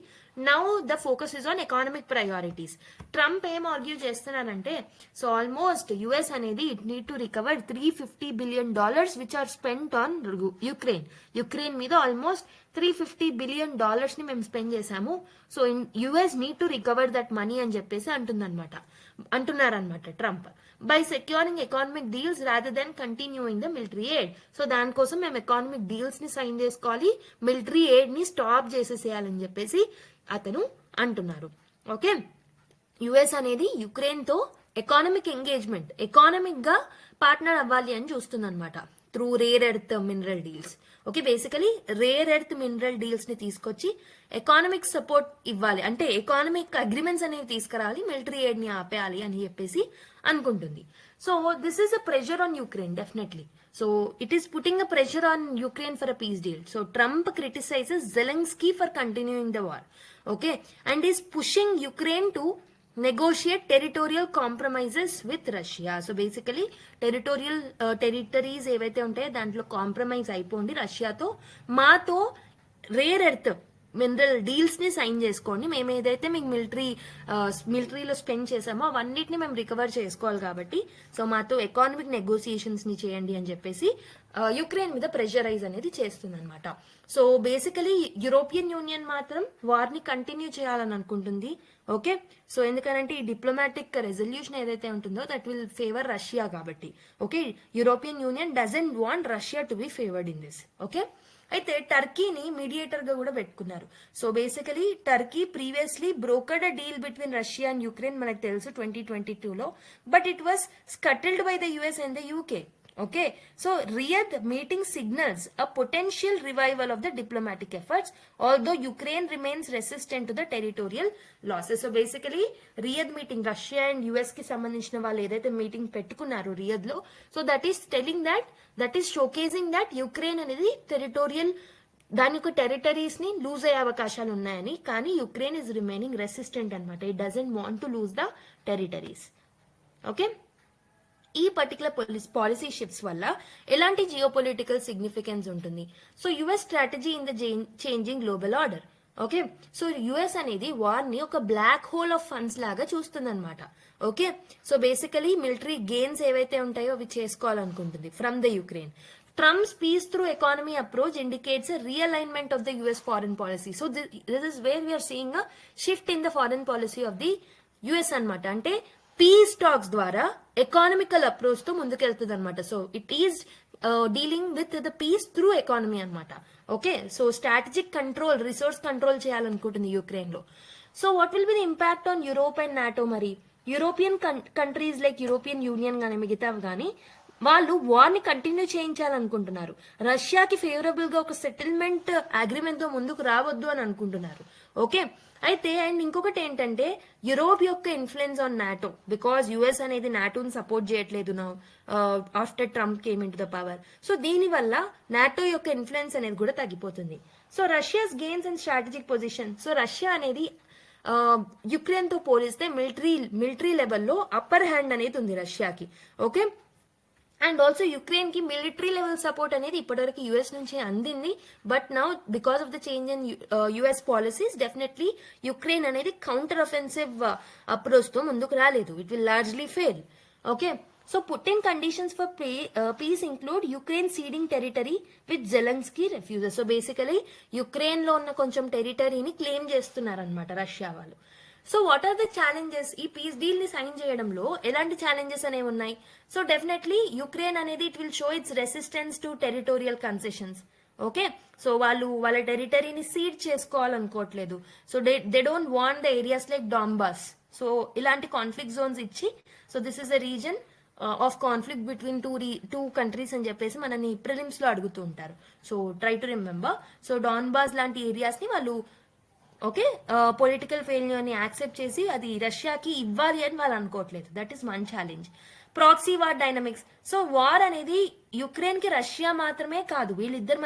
now the focus is on economic priorities. Trump ఏం ఆర్గ్యూ చేస్తున్నారంటే, సో ఆల్మోస్ట్ యుఎస్ అనేది it need to recover $350 billion which are spent on Ukraine మీద ఆల్మోస్ట్ $350 billion ని మేము స్పెండ్ చేశాము. So US need to recover that money అని చెప్పేసి అంటున్నారనమాట Trump, by securing economic deals rather than continuing the military aid. So దానికోసం మేము economic deals ని సైన్ చేసుకోవాలి, మిలిటరీ ఎయిడ్ ని స్టాప్ చేసేసేయాలని చెప్పేసి అతను అంటున్నారు. ఓకే, యుఎస్ అనేది యుక్రెయిన్ తో ఎకానమిక్ ఎంగేజ్మెంట్, ఎకానమిక్ గా పార్ట్నర్ అవ్వాలి అని చూస్తుందన్నమాట through rare earth mineral deals. Okay, basically rare earth mineral deals ని తీసుకొచ్చి ఎకానమిక్ సపోర్ట్ ఇవ్వాలి, అంటే ఎకానమిక్ అగ్రిమెంట్స్ అనేవి తీసుకురావాలి, మిలిటరీ ఎయిడ్ ని ఆపేయాలి అని చెప్పేసి అనుకుంటుంది. So this is a pressure on Ukraine definitely. So it is putting a pressure on Ukraine for a piece deal. So Trump criticises Zelensky for continuing the war, okay, and is pushing Ukraine to negotiate territorial compromises with Russia. So basically territories ఏవైతే ఉంటాయో దాంట్లో compromise అయిపోండి రష్యాతో, మాతో rare earth mineral deals ని sign చేసుకోండి, మేము ఏదైతే మీకు మిలిటరీలో స్పెండ్ చేసామో అవన్నిటిని మేము రికవర్ చేసుకోవాలి కాబట్టి సో మాతో ఎకానమిక్ నెగోసియేషన్స్ ని చేయండి అని చెప్పేసి యుక్రెయిన్ మీద ప్రెషరైజ్ అనేది చేస్తుంది అనమాట. సో బేసికలీ యూరోపియన్ యూనియన్ మాత్రం వార్ ని కంటిన్యూ చేయాలని అనుకుంటుంది. ఓకే, సో ఎందుకంటే ఈ డిప్లొమాటిక్ రెజల్యూషన్ ఏదైతే ఉంటుందో దట్ విల్ ఫేవర్ రష్యా కాబట్టి. Okay, European Union doesn't want Russia to be favoured in this. Okay, అయితే టర్కీని మీడియేటర్ గా కూడా పెట్టుకున్నారు. So basically Turkey previously brokered a deal between Russia and Ukraine మనకు తెలుసు 2022లో, but it was scuttled by the US and the UK. Okay, so Riyadh meeting signals a potential revival of the diplomatic efforts, although Ukraine remains resistant to the territorial losses. So basically, Riyadh meeting, Russia and US ki sambandhinchina vallu edaithe meeting pettukunnaru Riyadh lo, so that is telling that is showcasing that Ukraine అనేది territorial దాని యొక్క territories ని loose అయ్యే అవకాశాలు ఉన్నాయని, కానీ Ukraine is remaining resistant అనమాట. It doesn't want to lose the territories. Okay, ఈ పర్టికులర్ పాలసీ షిఫ్ట్స్ వల్ల ఎలాంటి జియోపొలిటికల్ సిగ్నిఫికెన్స్ ఉంటుంది? So US strategy in the changing global order. Okay, so US అనేది వార్ ని ఒక బ్లాక్ హోల్ ఆఫ్ ఫండ్స్ లాగా చూస్తుంది అనమాట. Okay, so basically military gains ఏవైతే ఉంటాయో అవి చేసుకోవాలనుకుంటుంది from the Ukraine. Trump's peace through economy approach indicates a realignment of the US foreign policy. So this is where we are seeing a shift in the foreign policy of the US అనమాట. అంటే peace talks ద్వారా economical approach తో ముందుకెళ్తుంది అనమాట. So it is dealing with the peace through economy అనమాట. Okay, so strategic control, resource control చేయాలనుకుంటుంది Ukraine లో. So what will be the impact on Europe and NATO? మరి European countries like European Union కానీ మిగతావి కానీ వాళ్ళు war ని continue చేయించాలనుకుంటున్నారు. రష్యాకి favourable గా ఒక సెటిల్మెంట్ అగ్రిమెంట్ తో ముందుకు రావద్దు అని అనుకుంటున్నారు. ఓకే, అయితే అండ్ ఇంకొకటి ఏంటంటే యూరోప్ యొక్క influence on NATO, because US అనేది నాటోని సపోర్ట్ చేయట్లేదు now after Trump came in to the power. So దీని వల్ల నాటో యొక్క ఇన్ఫ్లుయెన్స్ అనేది కూడా తగ్గిపోతుంది. So Russia's gains and strategic position. So Russia అనేది యుక్రెయిన్ తో పోలిస్తే మిలిటరీ లెవెల్లో అప్పర్ హ్యాండ్ అనేది ఉంది రష్యాకి. ఓకే, అండ్ ఆల్సో యుక్రెయిన్ కి మిలిటరీ లెవెల్ సపోర్ట్ అనేది ఇప్పటివరకు యుఎస్ నుంచి అందింది. But now because of the change in US policies definitely Ukraine అనేది కౌంటర్ అఫెన్సివ్ అప్రోచ్ తో ముందుకు రాలేదు. It will largely fail. Okay, so putting conditions for peace include Ukraine ceding territory with Zelensky refuses. So basically Ukraine లో ఉన్న కొంచెం టెరిటరీని claim చేస్తున్నారనమాట Russia వాళ్ళు. So what are the challenges? ఈ పీస్ డీల్ ని సైన్ చేయడంలో ఎలాంటి ఛాలెంజెస్ అనేవి ఉన్నాయి? సో డెఫినెట్లీ యుక్రెయిన్ అనేది it will show its resistance to territorial concessions. Okay, so వాళ్ళ టెరిటరీని seed చేసుకోవాలనుకోవట్లేదు. So they don't want the areas like Donbas. So ఇలాంటి కాన్ఫ్లిక్ట్ జోన్స్ ఇచ్చి, so this is a reason of conflict between two countries అని చెప్పేసి మనని prelims లో అడుగుతూ ఉంటారు. So try to remember. So Donbas లాంటి ఏరియాస్ ని వాళ్ళు ఓకే పొలిటికల్ ఫెయిల్యూర్ ని యాక్సెప్ట్ చేసి అది రష్యాకి ఇవ్వాలి అని వాళ్ళు అనుకోవట్లేదు. That is one challenge. Proxy war dynamics. So war అనేది యుక్రెయిన్ కి రష్యా మాత్రమే కాదు, వీళ్ళిద్దరి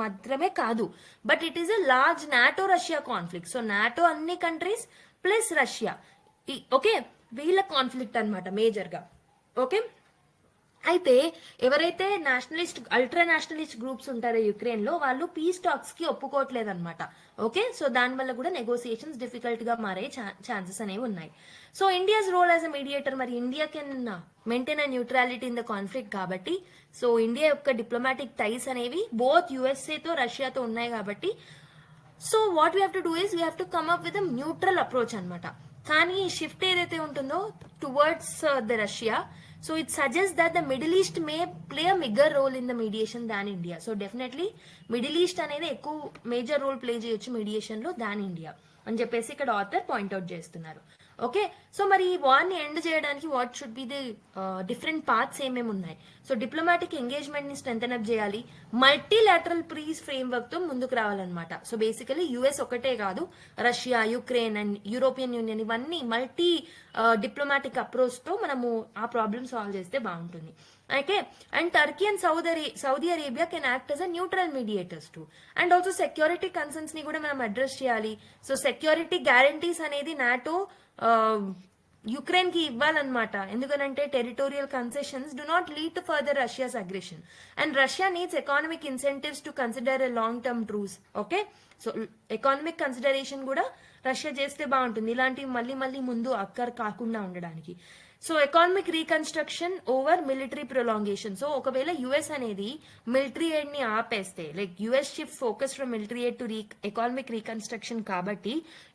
మాత్రమే కాదు, but it is a large NATO Russia conflict. So NATO అన్ని కంట్రీస్ ప్లస్ రష్యా, ఓకే, వీళ్ళ కాన్ఫ్లిక్ట్ అనమాట మేజర్ గా. ఓకే, అయితే ఎవరైతే నేషనలిస్ట్ అల్ట్రా నేషనలిస్ట్ గ్రూప్స్ ఉంటారో యుక్రెయిన్ లో వాళ్ళు పీస్ టాక్స్ కి ఒప్పుకోవట్లేదు అనమాట. ఓకే, సో దానివల్ల కూడా నెగోసియేషన్స్ డిఫికల్ట్ గా మారే ఛాన్సెస్ అనేవి ఉన్నాయి. So India's role as a mediator. మరి India can maintain a neutrality in the conflict కాబట్టి, సో ఇండియా యొక్క డిప్లొమాటిక్ టైస్ అనేవి బోత్ యుఎస్ఏ తో రష్యాతో ఉన్నాయి కాబట్టి, so what we have to do is we have to come up with a neutral approach అనమాట. కానీ షిఫ్ట్ ఏదైతే ఉంటుందో towards the Russia, so it suggests that the Middle East may play a bigger role in the mediation than India. So definitely Middle East అనేది ఎక్కువ major role play చేయొచ్చు mediation లో దాన్ India అని చెప్పేసి ఇక్కడ ఆథర్ పాయింట్అవుట్ చేస్తున్నారు. Okay, so మరి ఈ వార్ ని ఎండ్ చేయడానికి what should be the different paths ఏమేమి ఉన్నాయి? సో డిప్లొమాటిక్ ఎంగేజ్మెంట్ ని స్ట్రెంథెన్ అప్ చేయాలి, మల్టీలాటరల్ పీస్ ఫ్రేమ్వర్క్ తో ముందుకు రావాలన్నమాట. సో బేసికలీ యుఎస్ ఒకటే కాదు, Russia, Ukraine and European union ఇవన్నీ మల్టీ డిప్లొమాటిక్ అప్రోచ్ తో మనము ఆ ప్రాబ్లమ్ సాల్వ్ చేస్తే బాగుంటుంది. Okay, and Turkey and Saudi Arabia can act as a neutral mediators too. And also security concerns ని కూడా మనం అడ్రస్ చేయాలి. సో సెక్యూరిటీ గ్యారంటీస్ అనేది నాటో యుక్రెయిన్ కి ఇవ్వాలన్నమాట. ఎందుకనంటే territorial concessions do not lead to further Russia's aggression and Russia needs economic incentives to consider a long term ట్రూస్. Okay, so economic consideration కూడా Russia చేస్తే బాగుంటుంది, ఇలాంటివి మళ్ళీ మళ్ళీ ముందు కాకుండా ఉండడానికి. So economic reconstruction over military prolongation. So ఒకవేళ యుఎస్ అనేది మిలిటరీ ఎయిడ్ ని ఆపేస్తే, like US shift focus from military aid to economic reconstruction, కాబట్టి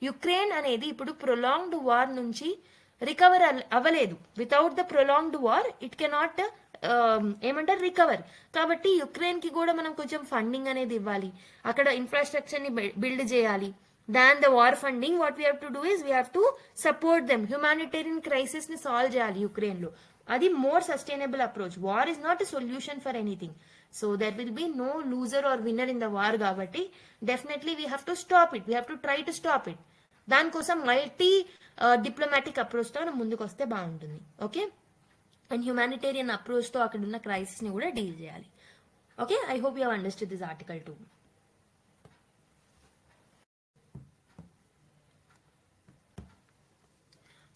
యుక్రెయిన్ అనేది ఇప్పుడు ప్రొలాంగ్డ్ వార్ నుంచి రికవర్ అవ్వలేదు. Without the prolonged war it cannot ఏమంటారు రికవర్. కాబట్టి యుక్రెయిన్ కి కూడా మనం కొంచెం ఫండింగ్ అనేది ఇవ్వాలి, అక్కడ ఇన్ఫ్రాస్ట్రక్చర్ ని బిల్డ్ చేయాలి. Than the war funding what we have to do is we have to support them. Humanitarian crisis ని సాల్వ్ చేయాలి యుక్రెయిన్ లో. అది more sustainable approach. War is not a solution for anything. So there will be no loser or winner in the war. కాబట్టి definitely we have to stop it, we have to try to stop it. దానికోసం multi diplomatic approach తో మనం ముందుకు వస్తే బాగుంటుంది. Okay, and humanitarian approach తో అక్కడ ఉన్న క్రైసిస్ ని కూడా డీల్ చేయాలి. Okay, I hope you have understood this article too.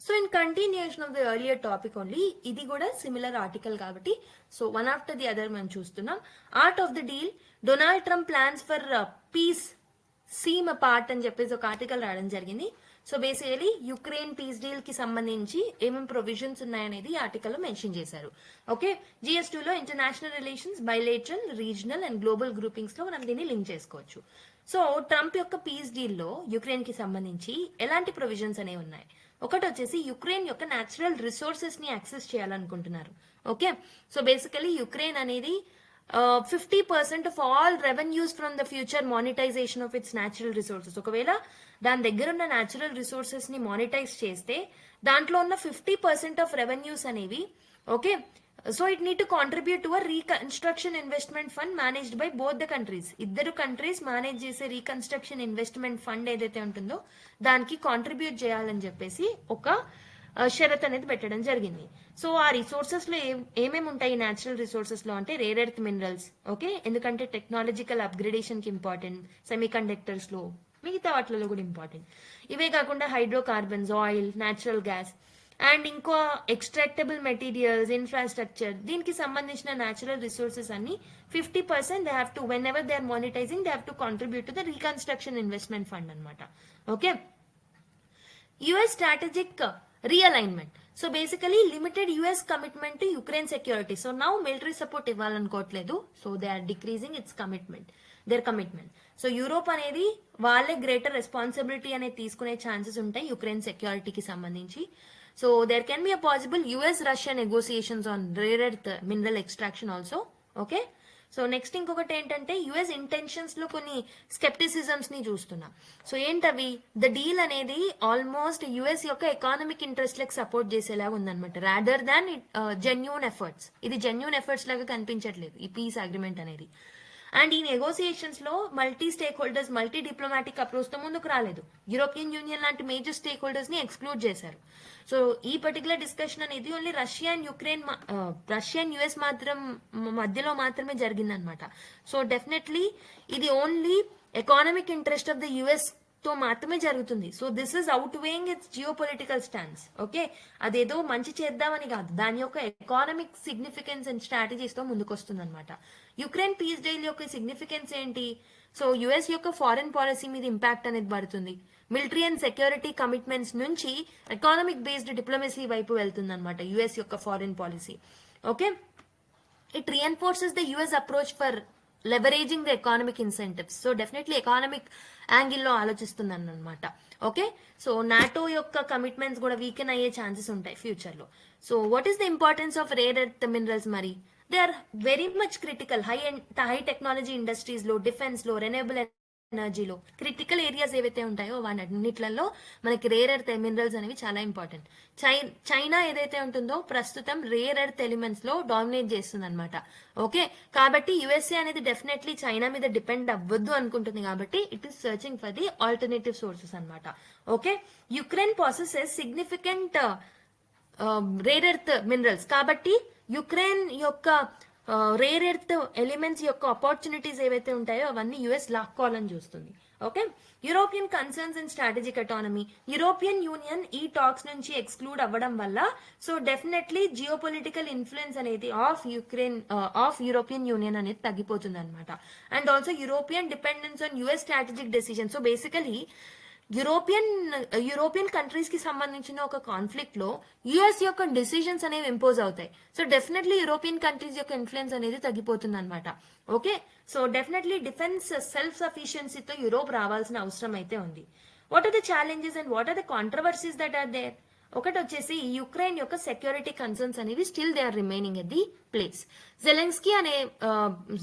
So in continuation of the earlier topic only, ఇది కూడా సిమిలర్ ఆర్టికల్ కాబట్టి so one after the other మనం చూస్తున్నాం. Art of the deal, Donald Trump plans for peace seem apart అని చెప్పేసి ఒక article రాయడం జరిగింది. So basically Ukraine peace deal కి సంబంధించి ఏమేమి ప్రొవిజన్స్ ఉన్నాయనేది ఈ ఆర్టికల్ లో మెన్షన్ చేశారు. ఓకే, GS2 లో international relations, bilateral, regional and global groupings లో మనం దీన్ని లింక్ చేసుకోవచ్చు. సో ట్రంప్ యొక్క పీస్ డీల్ లో యుక్రెయిన్ కి సంబంధించి ఎలాంటి ప్రొవిజన్స్ అనేవి ఉన్నాయి? ఒకటి వచ్చేసి యుక్రెయిన్ యొక్క న్యాచురల్ రిసోర్సెస్ ని యాక్సెస్ చేయాలనుకుంటున్నారు. ఓకే, సో బేసికలీ యుక్రెయిన్ అనేది 50% of all revenues from the future monetization of its natural resources. ఒకవేళ దాని దగ్గర ఉన్న న్యాచురల్ రిసోర్సెస్ ని మానిటైజ్ చేస్తే దాంట్లో ఉన్న 50% ఆఫ్ రెవెన్యూస్ అనేవి, okay, so it need to contribute to a reconstruction investment fund managed by both the countries. ఇద్దరు కంట్రీస్ మేనేజ్ చేసే రీకన్స్ట్రక్షన్ ఇన్వెస్ట్మెంట్ ఫండ్ ఏదైతే ఉంటుందో దానికి కాంట్రిబ్యూట్ చేయాలని చెప్పేసి ఒక షరత్ అనేది పెట్టడం జరిగింది. సో ఆ రిసోర్సెస్ లో ఏమేమి ఉంటాయి న్యాచురల్ రిసోర్సెస్ లో అంటే రేర్ ఎర్త్ మినరల్స్. ఓకే, ఎందుకంటే టెక్నాలజికల్ అప్గ్రేడేషన్ కి ఇంపార్టెంట్, సెమీ కండక్టర్స్ లో, మిగతా వాటిలో కూడా ఇంపార్టెంట్. ఇవే కాకుండా hydrocarbons, oil, natural gas and ఇంకో ఎక్స్ట్రాక్టబుల్ మెటీరియల్స్, ఇన్ఫ్రాస్ట్రక్చర్, దీనికి సంబంధించిన న్యాచురల్ రిసోర్సెస్ అన్ని 50% they have to, whenever they are monetizing they have to contribute to the reconstruction investment fund అనమాట. Okay, US strategic realignment. So basically limited US commitment to Ukraine security. So now military support ఇవ్వాలనుకోవట్లేదు. So they are decreasing its their commitment. So Europe అనేది వాళ్ళే greater responsibility అనేది తీసుకునే chances ఉంటాయి Ukraine సెక్యూరిటీకి సంబంధించి. So there can be a possible US Russia negotiations on rare earth mineral extraction also. Okay, so next ఇంకొకటి ఏంటంటే US intentions లో కొన్ని స్కెప్టిసిజమ్స్ ని చూస్తున్నాం. సో ఏంటవి? ద డీల్ అనేది ఆల్మోస్ట్ యుఎస్ యొక్క ఎకానమిక్ ఇంట్రెస్ట్ లకు సపోర్ట్ చేసేలాగా ఉందన్నమాట, రాదర్ దాన్ జెన్యూన్ ఎఫర్ట్స్. ఇది జెన్యూన్ ఎఫర్ట్స్ లాగా కనిపించట్లేదు ఈ పీస్ అగ్రిమెంట్ అనేది. అండ్ ఈ నెగోసియేషన్స్ లో multi stake holders, multi diplomatic approach తో ముందుకు రాలేదు. యూరోపియన్ యూనియన్ లాంటి మేజర్ స్టేక్ హోల్డర్స్ ని ఎక్స్క్లూడ్ చేశారు. సో ఈ పర్టికులర్ డిస్కషన్ అనేది only Russia and Ukraine, Russia and US మధ్యలో మాత్రమే జరిగిందనమాట. సో డెఫినెట్లీ ఇది only economic interest of the US తో మాత్రమే జరుగుతుంది. So this is out weighing it's geo political stance. Okay, అదేదో మంచి చేద్దామని కాదు, దాని యొక్క ఎకానమిక్ సిగ్నిఫికెన్స్ అండ్ స్ట్రాటజీస్ తో ముందుకు వస్తుంది అనమాట. యుక్రెయిన్ పీస్ డీల్ యొక్క సిగ్నిఫికెన్స్ ఏంటి? సో యుఎస్ యొక్క ఫారెన్ పాలసీ మీద ఇంపాక్ట్ అనేది పడుతుంది. మిలిటరీ అండ్ సెక్యూరిటీ కమిట్మెంట్స్ నుంచి ఎకానమిక్ బేస్డ్ డిప్లొమసీ వైపు వెళ్తుంది అనమాట యుఎస్ యొక్క foreign policy. Okay, it reinforces the US approach for leveraging the economic incentives. So definitely economic యాంగిల్లో ఆలోచిస్తున్నాను అనమాట. ఓకే, సో నాటో యొక్క కమిట్మెంట్స్ కూడా వీకెన్ అయ్యే ఛాన్సెస్ ఉంటాయి ఫ్యూచర్ లో. So what is the importance of rare earth minerals? మరి they are very much critical high technology industries లో, డిఫెన్స్ లో, రెన్యూబుల్ ఎనర్జీలో క్రిటికల్ ఏరియాస్ ఏవైతే ఉంటాయో వాటన్నిట్లలో మనకి రేర్ ఎర్త్ మినరల్స్ అనేవి చాలా ఇంపార్టెంట్. చైనా ఏదైతే ఉంటుందో ప్రస్తుతం రేర్ ఎర్త్ ఎలిమెంట్స్ లో డామినేట్ చేస్తుంది అనమాట. ఓకే, కాబట్టి యుఎస్ఏ అనేది డెఫినెట్లీ చైనా మీద డిపెండ్ అవ్వద్దు అనుకుంటుంది, కాబట్టి it is searching for the alternative sources అనమాట. Okay, Ukraine possesses significant rare earth minerals, కాబట్టి యుక్రెయిన్ యొక్క రేర్ ఎర్త్ ఎలిమెంట్స్ యొక్క ఆపర్చునిటీస్ ఏవైతే ఉంటాయో అవన్నీ యుఎస్ లాక్కోవాలని చూస్తుంది. Okay, European concerns and strategic autonomy. European Union ఈ టాక్స్ నుంచి ఎక్స్క్లూడ్ అవ్వడం వల్ల so definitely geopolitical influence అనేది ఆఫ్ యూరోపియన్ యూనియన్ అనేది తగ్గిపోతుంది అనమాట. And also European dependence on US strategic decision. So basically European countries కి సంబంధించిన ఒక కాన్ఫ్లిక్ట్ లో యుఎస్ యొక్క డిసిజన్స్ అనేవి ఇంపోజ్ అవుతాయి. సో డెఫినెట్లీ యూరోపియన్ కంట్రీస్ యొక్క ఇన్ఫ్లుయెన్స్ అనేది తగ్గిపోతుంది అనమాట. Okay, so definitely defence self సఫిషియన్సీతో యూరోప్ రావాల్సిన అవసరం అయితే ఉంది. What are the challenges and what are the controversies that are there? ఒకటి వచ్చేసి యుక్రెయిన్ యొక్క సెక్యూరిటీ కన్సర్న్స్ అనేవి still they are remaining at the place.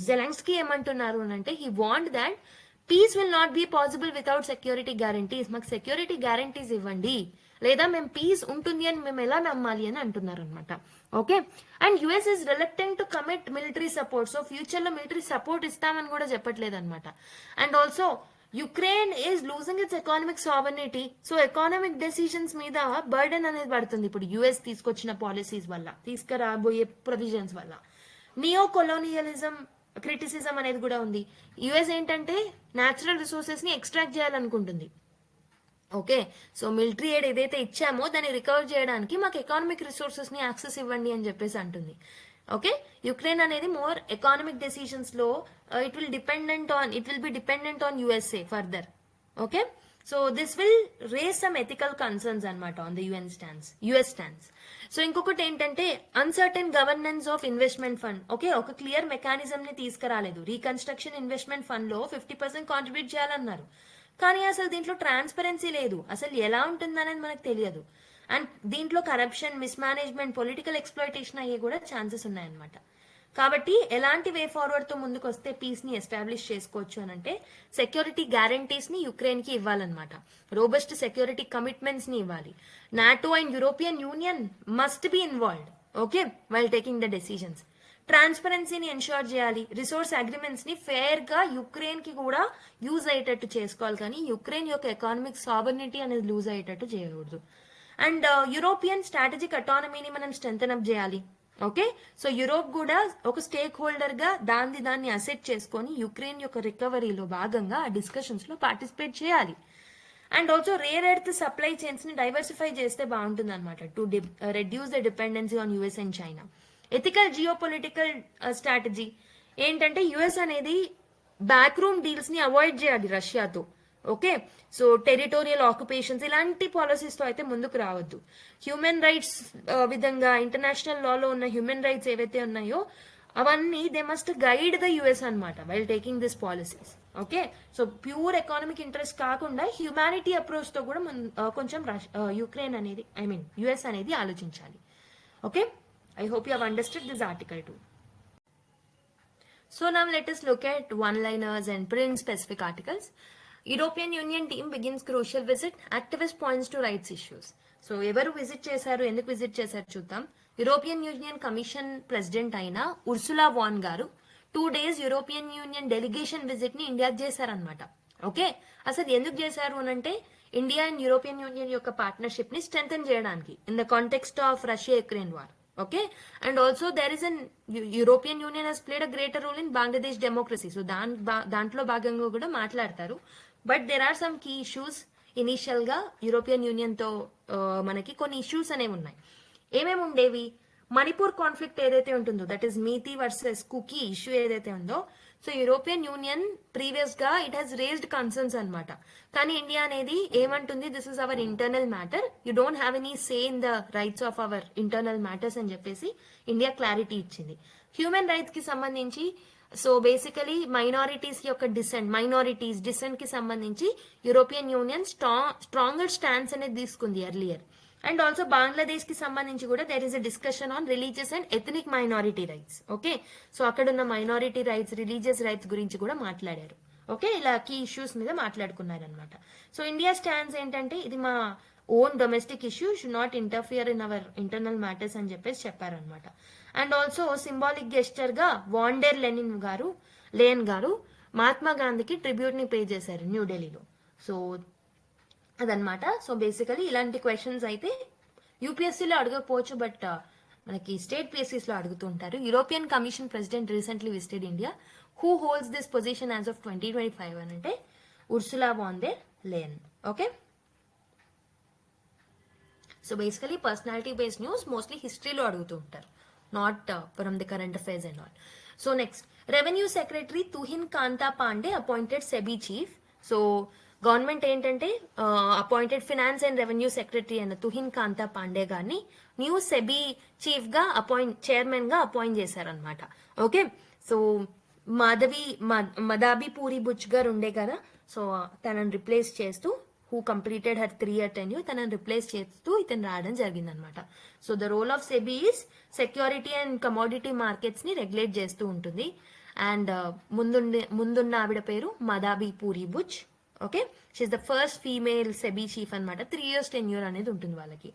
Zelensky ఏమంటున్నారు అంటే he want that peace will not be possible without security guarantees. మాకు security guarantees ఇవ్వండి, లేదా మేము పీస్ ఉంటుంది అని మేము ఎలా నమ్మాలి అని అంటున్నారు అనమాట. Okay, and US is reluctant to commit military support. So future లో మిలిటరీ సపోర్ట్ ఇస్తామని కూడా చెప్పట్లేదు అనమాట. And also Ukraine is losing its economic sovereignty. So economic decisions మీద బర్డెన్ అనేది పడుతుంది ఇప్పుడు యుఎస్ తీసుకొచ్చిన పాలసీస్ వల్ల, తీసుకురాబోయే ప్రొవిజన్స్ వల్ల. నియో కొలోనియలిజం క్రిటిసిజం అనేది కూడా ఉంది. యుఎస్ ఏంటంటే న్యాచురల్ రిసోర్సెస్ ని ఎక్స్ట్రాక్ట్ చేయాలనుకుంటుంది. ఓకే, సో మిలిటరీ ఎయిడ్ ఏదైతే ఇచ్చామో దాన్ని రికవర్ చేయడానికి మాకు ఎకానమిక్ రిసోర్సెస్ ని యాక్సెస్ ఇవ్వండి అని చెప్పేసి అంటుంది. ఓకే, యుక్రెయిన్ అనేది మోర్ ఎకానమిక్ డెసిషన్స్ లో it will be dependent on USA further. Okay, so this will raise some ethical concerns అనమాట on the US stands. So ఇంకొకటి ఏంటంటే uncertain governance of investment fund. Okay, ఒక clear mechanism ని తీసుకురాలేదు. Reconstruction investment fund లో 50% contribute చేయాలన్నారు, కానీ అసలు దీంట్లో ట్రాన్స్పరెన్సీ లేదు, అసలు ఎలా ఉంటుందనేది మనకు తెలియదు. అండ్ దీంట్లో కరప్షన్, మిస్మేనేజ్మెంట్, పొలిటికల్ ఎక్స్ప్లాయిటేషన్ అయ్యే కూడా ఛాన్సెస్ ఉన్నాయన్నమాట. కాబట్టి ఎలాంటి వే ఫార్వర్డ్ తో ముందుకు వస్తే పీస్ ని ఎస్టాబ్లిష్ చేసుకోవచ్చు అని అంటే సెక్యూరిటీ గ్యారంటీస్ ని యుక్రెయిన్ కి ఇవ్వాలన్నమాట. రోబస్ట్ సెక్యూరిటీ కమిట్మెంట్స్ ని ఇవ్వాలి. NATO and European Union must be involved, okay, while taking the decisions. ట్రాన్స్పరెన్సీని ఎన్షూర్ చేయాలి. రిసోర్స్ అగ్రిమెంట్స్ ని ఫేర్ గా యుక్రెయిన్ కి కూడా యూజ్ అయ్యేటట్టు చేసుకోవాలి, కానీ యుక్రెయిన్ యొక్క ఎకానమిక్ సావర్నిటీ అనేది లూజ్ అయ్యేటట్టు చేయకూడదు. అండ్ యూరోపియన్ స్ట్రాటజిక్ అటానమీని మనం స్ట్రెంథెన్ అప్ చేయాలి. ఓకే, సో యూరోప్ కూడా ఒక స్టేక్ హోల్డర్ గా దాన్ని అసెట్ చేసుకొని యుక్రెయిన్ యొక్క రికవరీలో భాగంగా ఆ డిస్కషన్స్ లో పార్టిసిపేట్ చేయాలి. And also rare earth supply chains ని డైవర్సిఫై చేస్తే బాగుంటుంది అనమాట, to reduce the dependency on US and China. Ethical geo political strategy ఏంటంటే యుఎస్ అనేది బ్యాక్ రూమ్ డీల్స్ ని అవాయిడ్ చేయాలి రష్యాతో. ఓకే, సో టెరిటోరియల్ ఆక్యుపేషన్స్ ఇలాంటి పాలసీస్ తో అయితే ముందుకు రావద్దు. హ్యూమన్ రైట్స్ విధంగా ఇంటర్నేషనల్ లాలో ఉన్న హ్యూమన్ రైట్స్ ఏవైతే ఉన్నాయో అవన్నీ they must guide the US అనమాట while taking this policies. Okay, so pure economic interest కాకుండా హ్యూమానిటీ అప్రోచ్ తో కూడా కొంచెం యుక్రెయిన్ అనేది యుఎస్ అనేది ఆలోచించాలి. Okay, I hope you have understood this article too. So now let us look at one-liners and print-specific articles. European Union team begins crucial visit. Activist points to rights issues. So evaru visit chesaru, enduku visit chesaru chuddam. European Union Commission President aina Ursula von garu 2 days European Union delegation visit ni India chesaru annamata. Okay, asalu enduku chesaru anante India and European Union yokka partnership ni strengthen cheyadaniki in the context of Russia-Ukraine war. Okay, and also there is an European Union has played a greater role in Bangladesh democracy. So దాంట్లో భాగంగా కూడా మాట్లాడతారు. But there are some key issues. Initial గా European Union తో మనకి కొన్ని issues అనేవి ఉన్నాయి. ఏమేమి ఉండేవి? మణిపూర్ కాన్ఫ్లిక్ట్ ఏదైతే ఉంటుందో, that is Meitei versus Kuki issue ఏదైతే ఉందో, సో యూరోపియన్ యూనియన్ ప్రీవియస్ గా ఇట్ హెస్ రేజ్డ్ కన్సర్న్స్ అనమాట. కానీ ఇండియా అనేది ఏమంటుంది, this is our internal matter, you don't have any say in the rights of our internal matters అని చెప్పేసి ఇండియా క్లారిటీ ఇచ్చింది. హ్యూమన్ రైట్స్ కి సంబంధించి సో బేసికలీ మైనారిటీస్ యొక్క డిసెంట్ కి సంబంధించి యూరోపియన్ యూనియన్ స్ట్రాంగర్ స్టాండ్స్ అనేది తీసుకుంది ఎర్లియర్. అండ్ ఆల్సో బంగ్లాదేశ్ కి సంబంధించి కూడా there is a discussion on religious and ethnic minority rights. Okay, so అక్కడ ఉన్న మైనారిటీ రైట్స్, రిలీజియస్ రైట్స్ గురించి కూడా మాట్లాడారు. ఓకే, ఇలా కీ ఇష్యూస్ మీద మాట్లాడుకున్నారు అనమాట. సో ఇండియా స్టాండ్స్ ఏంటంటే ఇది మా own domestic issue, should not interfere in our internal matters అని చెప్పేసి చెప్పారనమాట. అండ్ ఆల్సో సింబాలిక్ గెస్చర్ గా వాండర్ లేన్ గారు మహాత్మా గాంధీకి ట్రిబ్యూట్ ని పే చేశారు న్యూఢిల్లీలో. సో అదనమాట. సో బేసికలీ ఇలాంటి క్వశ్చన్స్ అయితే యూపీఎస్సీలో అడగకపోవచ్చు, బట్ మనకి స్టేట్ పిఎస్సీస్ లో అడుగుతుంటారు. European Commission president recently visited India. Who holds this position as of 2025 అని అంటే Ursula von der Leyen. Okay, so basically personality based news mostly హిస్టరీలో అడుగుతూ ఉంటారు, not from the current affairs and all. So next, revenue secretary Tuhin Kanta Pandey appointed SEBI chief. So government ఏంటంటే appointed finance and revenue secretary అయిన తుహిన్ కాంతా పాండే గారిని new SEBI chief గా chairman గా appoint చేశారనమాట. Okay, so Madhabi Puri Buch గారు ఉండే కదా, సో తనని రిప్లేస్ చేస్తూ, who completed her 3-year tenure, తనని రిప్లేస్ చేస్తూ ఇతను రావడం జరిగిందనమాట. So the role of SEBI is security and commodity markets ని రెగ్యులేట్ చేస్తూ ఉంటుంది. అండ్ ముందున్న ఆవిడ పేరు Madhabi Puri Buch. Okay, she is the first female SEBI chief అనమాట. 3 years tenure అనేది ఉంటుంది వాళ్ళకి.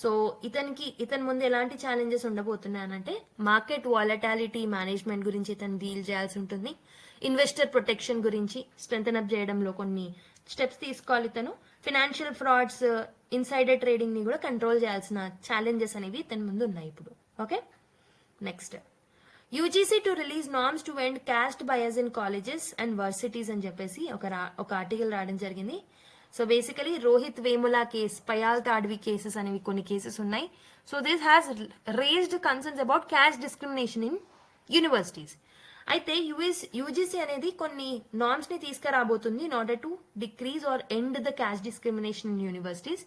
సో ఇతని ముందు ఎలాంటి ఛాలెంజెస్ ఉండబోతున్నాయనంటే, మార్కెట్ వాలటాలిటీ మేనేజ్మెంట్ గురించి ఇతను డీల్ చేయాల్సి ఉంటుంది. ఇన్వెస్టర్ ప్రొటెక్షన్ గురించి స్ట్రెంథన్ అప్ చేయడంలో కొన్ని స్టెప్స్ తీసుకోవాలి ఇతను. ఫినాన్షియల్ ఫ్రాడ్స్, ఇన్సైడర్ ట్రేడింగ్ ని కూడా కంట్రోల్ చేయాల్సిన ఛాలెంజెస్ అనేవి ఇతని ముందు ఉన్నాయి ఇప్పుడు. Okay, next, UGC to release norms to end caste bias in colleges and varsities అని చెప్పేసి ఒక ఆర్టికల్ రావడం జరిగింది. So basically Rohith Vemula case, Payal Tadvi cases అనేవి కొన్ని కేసెస్ ఉన్నాయి. So this has raised concerns about caste discrimination in universities. అయితే యూజీసీ అనేది కొన్ని నార్మ్స్ ని తీసుకురాబోతుంది in order to decrease or end the caste discrimination in universities.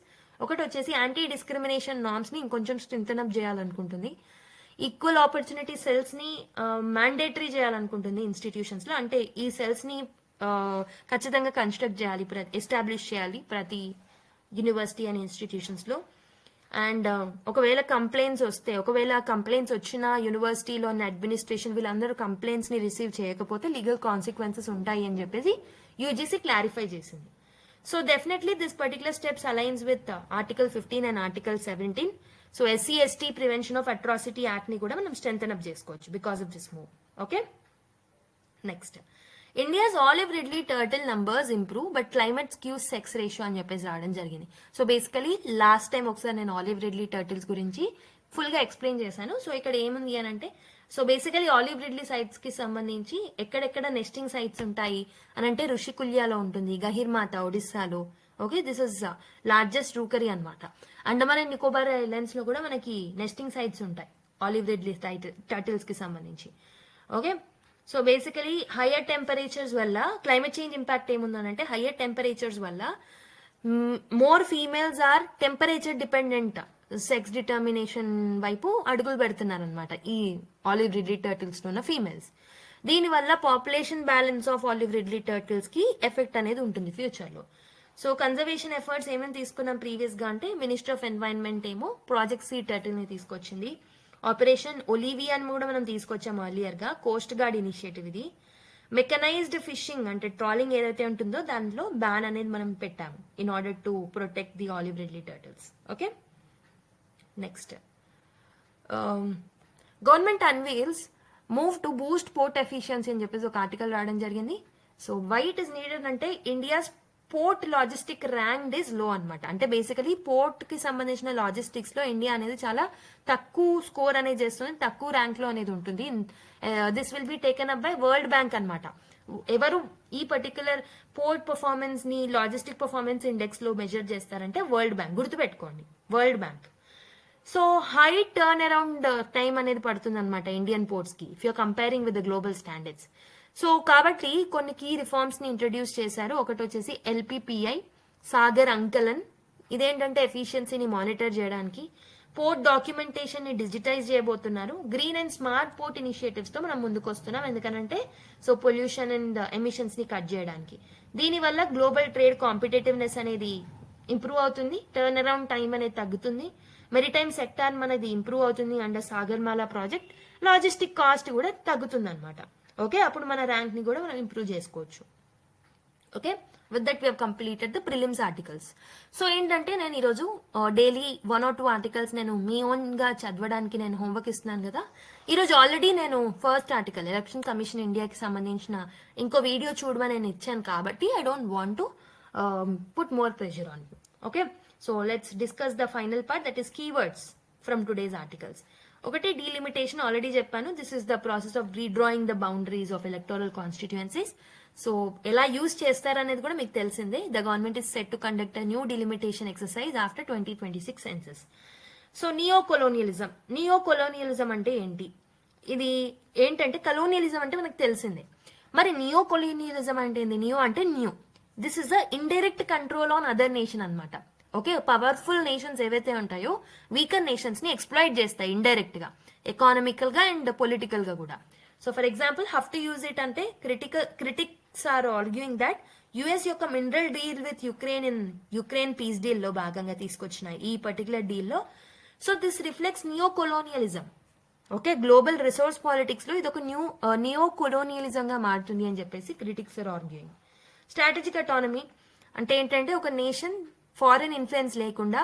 ఒకటి వచ్చేసి యాంటీ డిస్క్రిమినేషన్ నార్మ్స్ ని ఇంకొంచెం స్ట్రెంథన్ అప్ చేయాలనుకుంటుంది. ఈక్వల్ ఆపర్చునిటీ సెల్స్ ని మ్యాండేటరీ చేయాలనుకుంటుంది ఇన్స్టిట్యూషన్స్ లో. అంటే ఈ సెల్స్ ని ఖచ్చితంగా కన్స్ట్రక్ట్ చేయాలి, ఎస్టాబ్లిష్ చేయాలి ప్రతి యూనివర్సిటీ అండ్ ఇన్స్టిట్యూషన్స్ లో. అండ్ ఒకవేళ కంప్లైంట్స్ వచ్చిన యూనివర్సిటీలోని అడ్మినిస్ట్రేషన్ వీళ్ళందరూ కంప్లైంట్స్ ని రిసీవ్ చేయకపోతే లీగల్ కాన్సిక్వెన్సెస్ ఉంటాయి అని చెప్పేసి యూజీసీ క్లారిఫై చేసింది. So definitely this particular steps aligns with article 15 and article 17. So SC/ST prevention of atrocity act ని కూడా మనం స్ట్రెంథన్ అప్ చేసుకోవచ్చు because of this move. Okay, next, India's olive Ridley turtle numbers improve but climate skews sex ratio అని చెప్పేసి రావడం జరిగింది. So basically last time ఒకసారి నేను ఆలివ్ రిడ్లీ టర్టిల్స్ గురించి ఫుల్ గా ఎక్స్ప్లెయిన్ చేశాను. సో ఇక్కడ ఏముంది అని అంటే, so basically olive ridley sites కి సంబంధించి ఎక్కడెక్కడ నెస్టింగ్ సైట్స్ ఉంటాయి అని అంటే రుషికుల్యాలో ఉంటుంది, గహిర్మాత ఒడిస్సాలో. Okay, this is largest rookery అనమాట. అండమాన్ అండ్ నికోబార్ ఐలాండ్స్ లో కూడా మనకి నెస్టింగ్ సైట్స్ ఉంటాయి ఆలివ్ రిడ్లీ టర్టిల్స్ కి సంబంధించి. Okay, so basically higher temperatures వల్ల క్లైమేట్ చేంజ్ ఇంపాక్ట్ ఏముందనంటే, హయ్యర్ టెంపరేచర్స్ వల్ల more females are temperature dependent sex determination వైపు అడుగులు పెడుతున్నారనమాట ఈ ఆలివ్ రిడ్లీ టర్టిల్స్ లో ఉన్న ఫీమేల్స్. దీనివల్ల population balance of olive ridley turtles కి ఎఫెక్ట్ అనేది ఉంటుంది ఫ్యూచర్ లో. సో కన్జర్వేషన్ ఎఫర్ట్స్ ఏమేమి తీసుకున్నాం ప్రీవియస్ గా అంటే, మినిస్టర్ ఆఫ్ ఎన్వైరన్మెంట్ ఏమో ప్రాజెక్ట్ సీ టర్టిల్ ని తీసుకొచ్చింది. ఆపరేషన్ ఒలివియా అని కూడా మనం తీసుకొచ్చాము ఎర్లియర్ గా, కోస్ట్ గార్డ్ ఇనిషియేటివ్ ఇది. మెకనైజ్డ్ ఫిషింగ్ అంటే ట్రాలింగ్ ఏదైతే ఉంటుందో దాంట్లో బ్యాన్ అనేది మనం పెట్టాము in order to protect the olive ridley turtles. Okay, next, government unveils move to boost port efficiency అని చెప్పేసి ఒక ఆర్టికల్ రావడం జరిగింది. So why it is needed అంటే, India's port logistic rank is low అనమాట. అంటే బేసికలీ పోర్ట్ కి సంబంధించిన లాజిస్టిక్స్ లో ఇండియా అనేది చాలా తక్కువ స్కోర్ అనేది చేస్తుంది, తక్కువ ర్యాంక్ లో అనేది ఉంటుంది. This will be taken up by world bank అనమాట. ఎవరు ఈ పర్టికులర్ పోర్ట్ పర్ఫార్మెన్స్ ని లాజిస్టిక్ పర్ఫార్మెన్స్ ఇండెక్స్ లో మెజర్ చేస్తారంటే వరల్డ్ బ్యాంక్. గుర్తుపెట్టుకోండి, world bank. So high turn around time అనేది పడుతుంది అనమాట ఇండియన్ పోర్ట్స్ కి, if you're comparing with the global standards. So కాబట్టి కొన్ని కీ రిఫార్మ్స్ ని ఇంట్రడ్యూస్ చేశారు. ఒకటి వచ్చేసి LPPI, సాగర్ అంకలన్. ఇదేంటంటే ఎఫిషియన్సీని మానిటర్ చేయడానికి. పోర్ట్ డాక్యుమెంటేషన్ ని డిజిటైజ్ చేయబోతున్నారు. Green and smart port initiatives తో మనం ముందుకు వస్తున్నాం, ఎందుకంటే సో పొల్యూషన్ అండ్ ఎమిషన్స్ ని కట్ చేయడానికి. దీనివల్ల గ్లోబల్ ట్రేడ్ కాంపిటేటివ్నెస్ అనేది ఇంప్రూవ్ అవుతుంది, టర్న్ అరౌండ్ టైం అనేది తగ్గుతుంది, మెరిటైమ్ సెక్టార్ మనది ఇంప్రూవ్ అవుతుంది అండర్ సాగర్మాలా ప్రాజెక్ట్, లాజిస్టిక్ కాస్ట్ కూడా తగ్గుతుంది అనమాట. ఓకే, అప్పుడు మన ర్యాంక్ ని కూడా మనం ఇంప్రూవ్ చేసుకోవచ్చు. Okay, with that we have completed the prelims articles. So ఏంటంటే నేను ఈరోజు డైలీ 1 or 2 ఆర్టికల్స్ నేను మీ ఓన్ గా చదవడానికి నేను హోంవర్క్ ఇస్తున్నాను కదా. ఈరోజు ఆల్రెడీ నేను ఫస్ట్ ఆర్టికల్ ఎలక్షన్ కమిషన్ ఇండియాకి సంబంధించిన ఇంకో వీడియో చూడమని నేను ఇచ్చాను కాబట్టి I don't want to put more pressure on you. Okay, so let's discuss the final part, that is keywords from today's articles. ఒకటి డీలిమిటేషన్ ఆల్రెడీ చెప్పాను, this is the process of redrawing the boundaries of electoral constituencies. So ఎలా use చేస్తారనేది కూడా మీకు తెలిసిందే. The government is set to conduct new delimitation exercise after 2026 census. So neo colonialism అంటే ఏంటి? ఇది ఏంటంటే కలోనియలిజం అంటే మనకు తెలిసిందే. మరి నియో కొలోనియలిజం అంటే ఏంది? నియో అంటే new. This is the indirect control on other nation అన్నమాట. ఓకే, పవర్ఫుల్ నేషన్స్ ఏవైతే ఉంటాయో వీకర్ నేషన్స్ ని ఎక్స్ప్లాయిట్ చేస్తాయి ఇండైరెక్ట్ గా, ఎకానమికల్ గా అండ్ పొలిటికల్ గా కూడా. So for example how to use it అంటే critics are arguing that US యొక్క mineral deal with Ukraine peace deal లో భాగంగా తీసుకొచ్చిన ఈ పర్టికులర్ డీల్ లో, so this reflects neo colonialism. Okay, global resource politics లో ఇది ఒక నియో కొలోనియలిజం గా మారుతుంది అని చెప్పేసి critics are arguing. Strategic autonomy అంటే ఏంటంటే ఒక నేషన్ ఫారిన్ ఇన్ఫ్లుయెన్స్ లేకుండా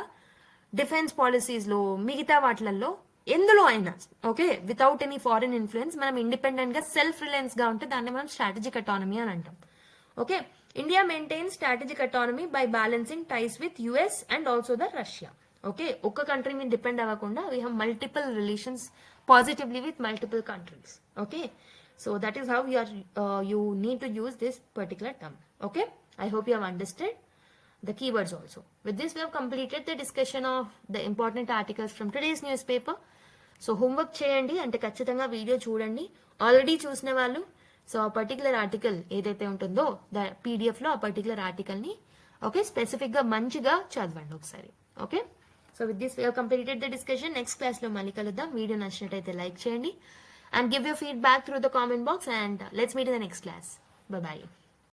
డిఫెన్స్ పాలసీస్ లో మిగతా వాటిలలో ఎందులో అయినా okay without any foreign influence మనం ఇండిపెండెంట్ గా సెల్ఫ్ రిలయన్స్ గా ఉంటే దాన్ని మనం స్ట్రాటజిక్ అటానమీ అని అంటాం. Okay, India maintains strategic autonomy by balancing ties with US and also the Russia. Okay, ఒక్క కంట్రీ మీద డిపెండ్ అవ్వకుండా we have multiple relations positively with multiple countries. Okay, so that is how you need to use this particular term. Okay, I hope you have understood the keywords also. With this we have completed the discussion of the important articles from today's newspaper. So homework చేయండి, అంటే ఖచ్చితంగా video చూడండి. Already చూసిన వాళ్ళు so ఆ particular article ఏదైతే ఉంటుందో PDF లో ఆ పర్టికులర్ ఆర్టికల్ ని ఓకే స్పెసిఫిక్ గా మంచిగా చదవండి ఒకసారి. Okay, so with this we have completed the discussion. Next class లో మళ్ళీ కలుద్దాం. వీడియో నచ్చినట్టయితే లైక్ చేయండి and give your feedback through the comment box, and let's meet in the next class. Bye bye.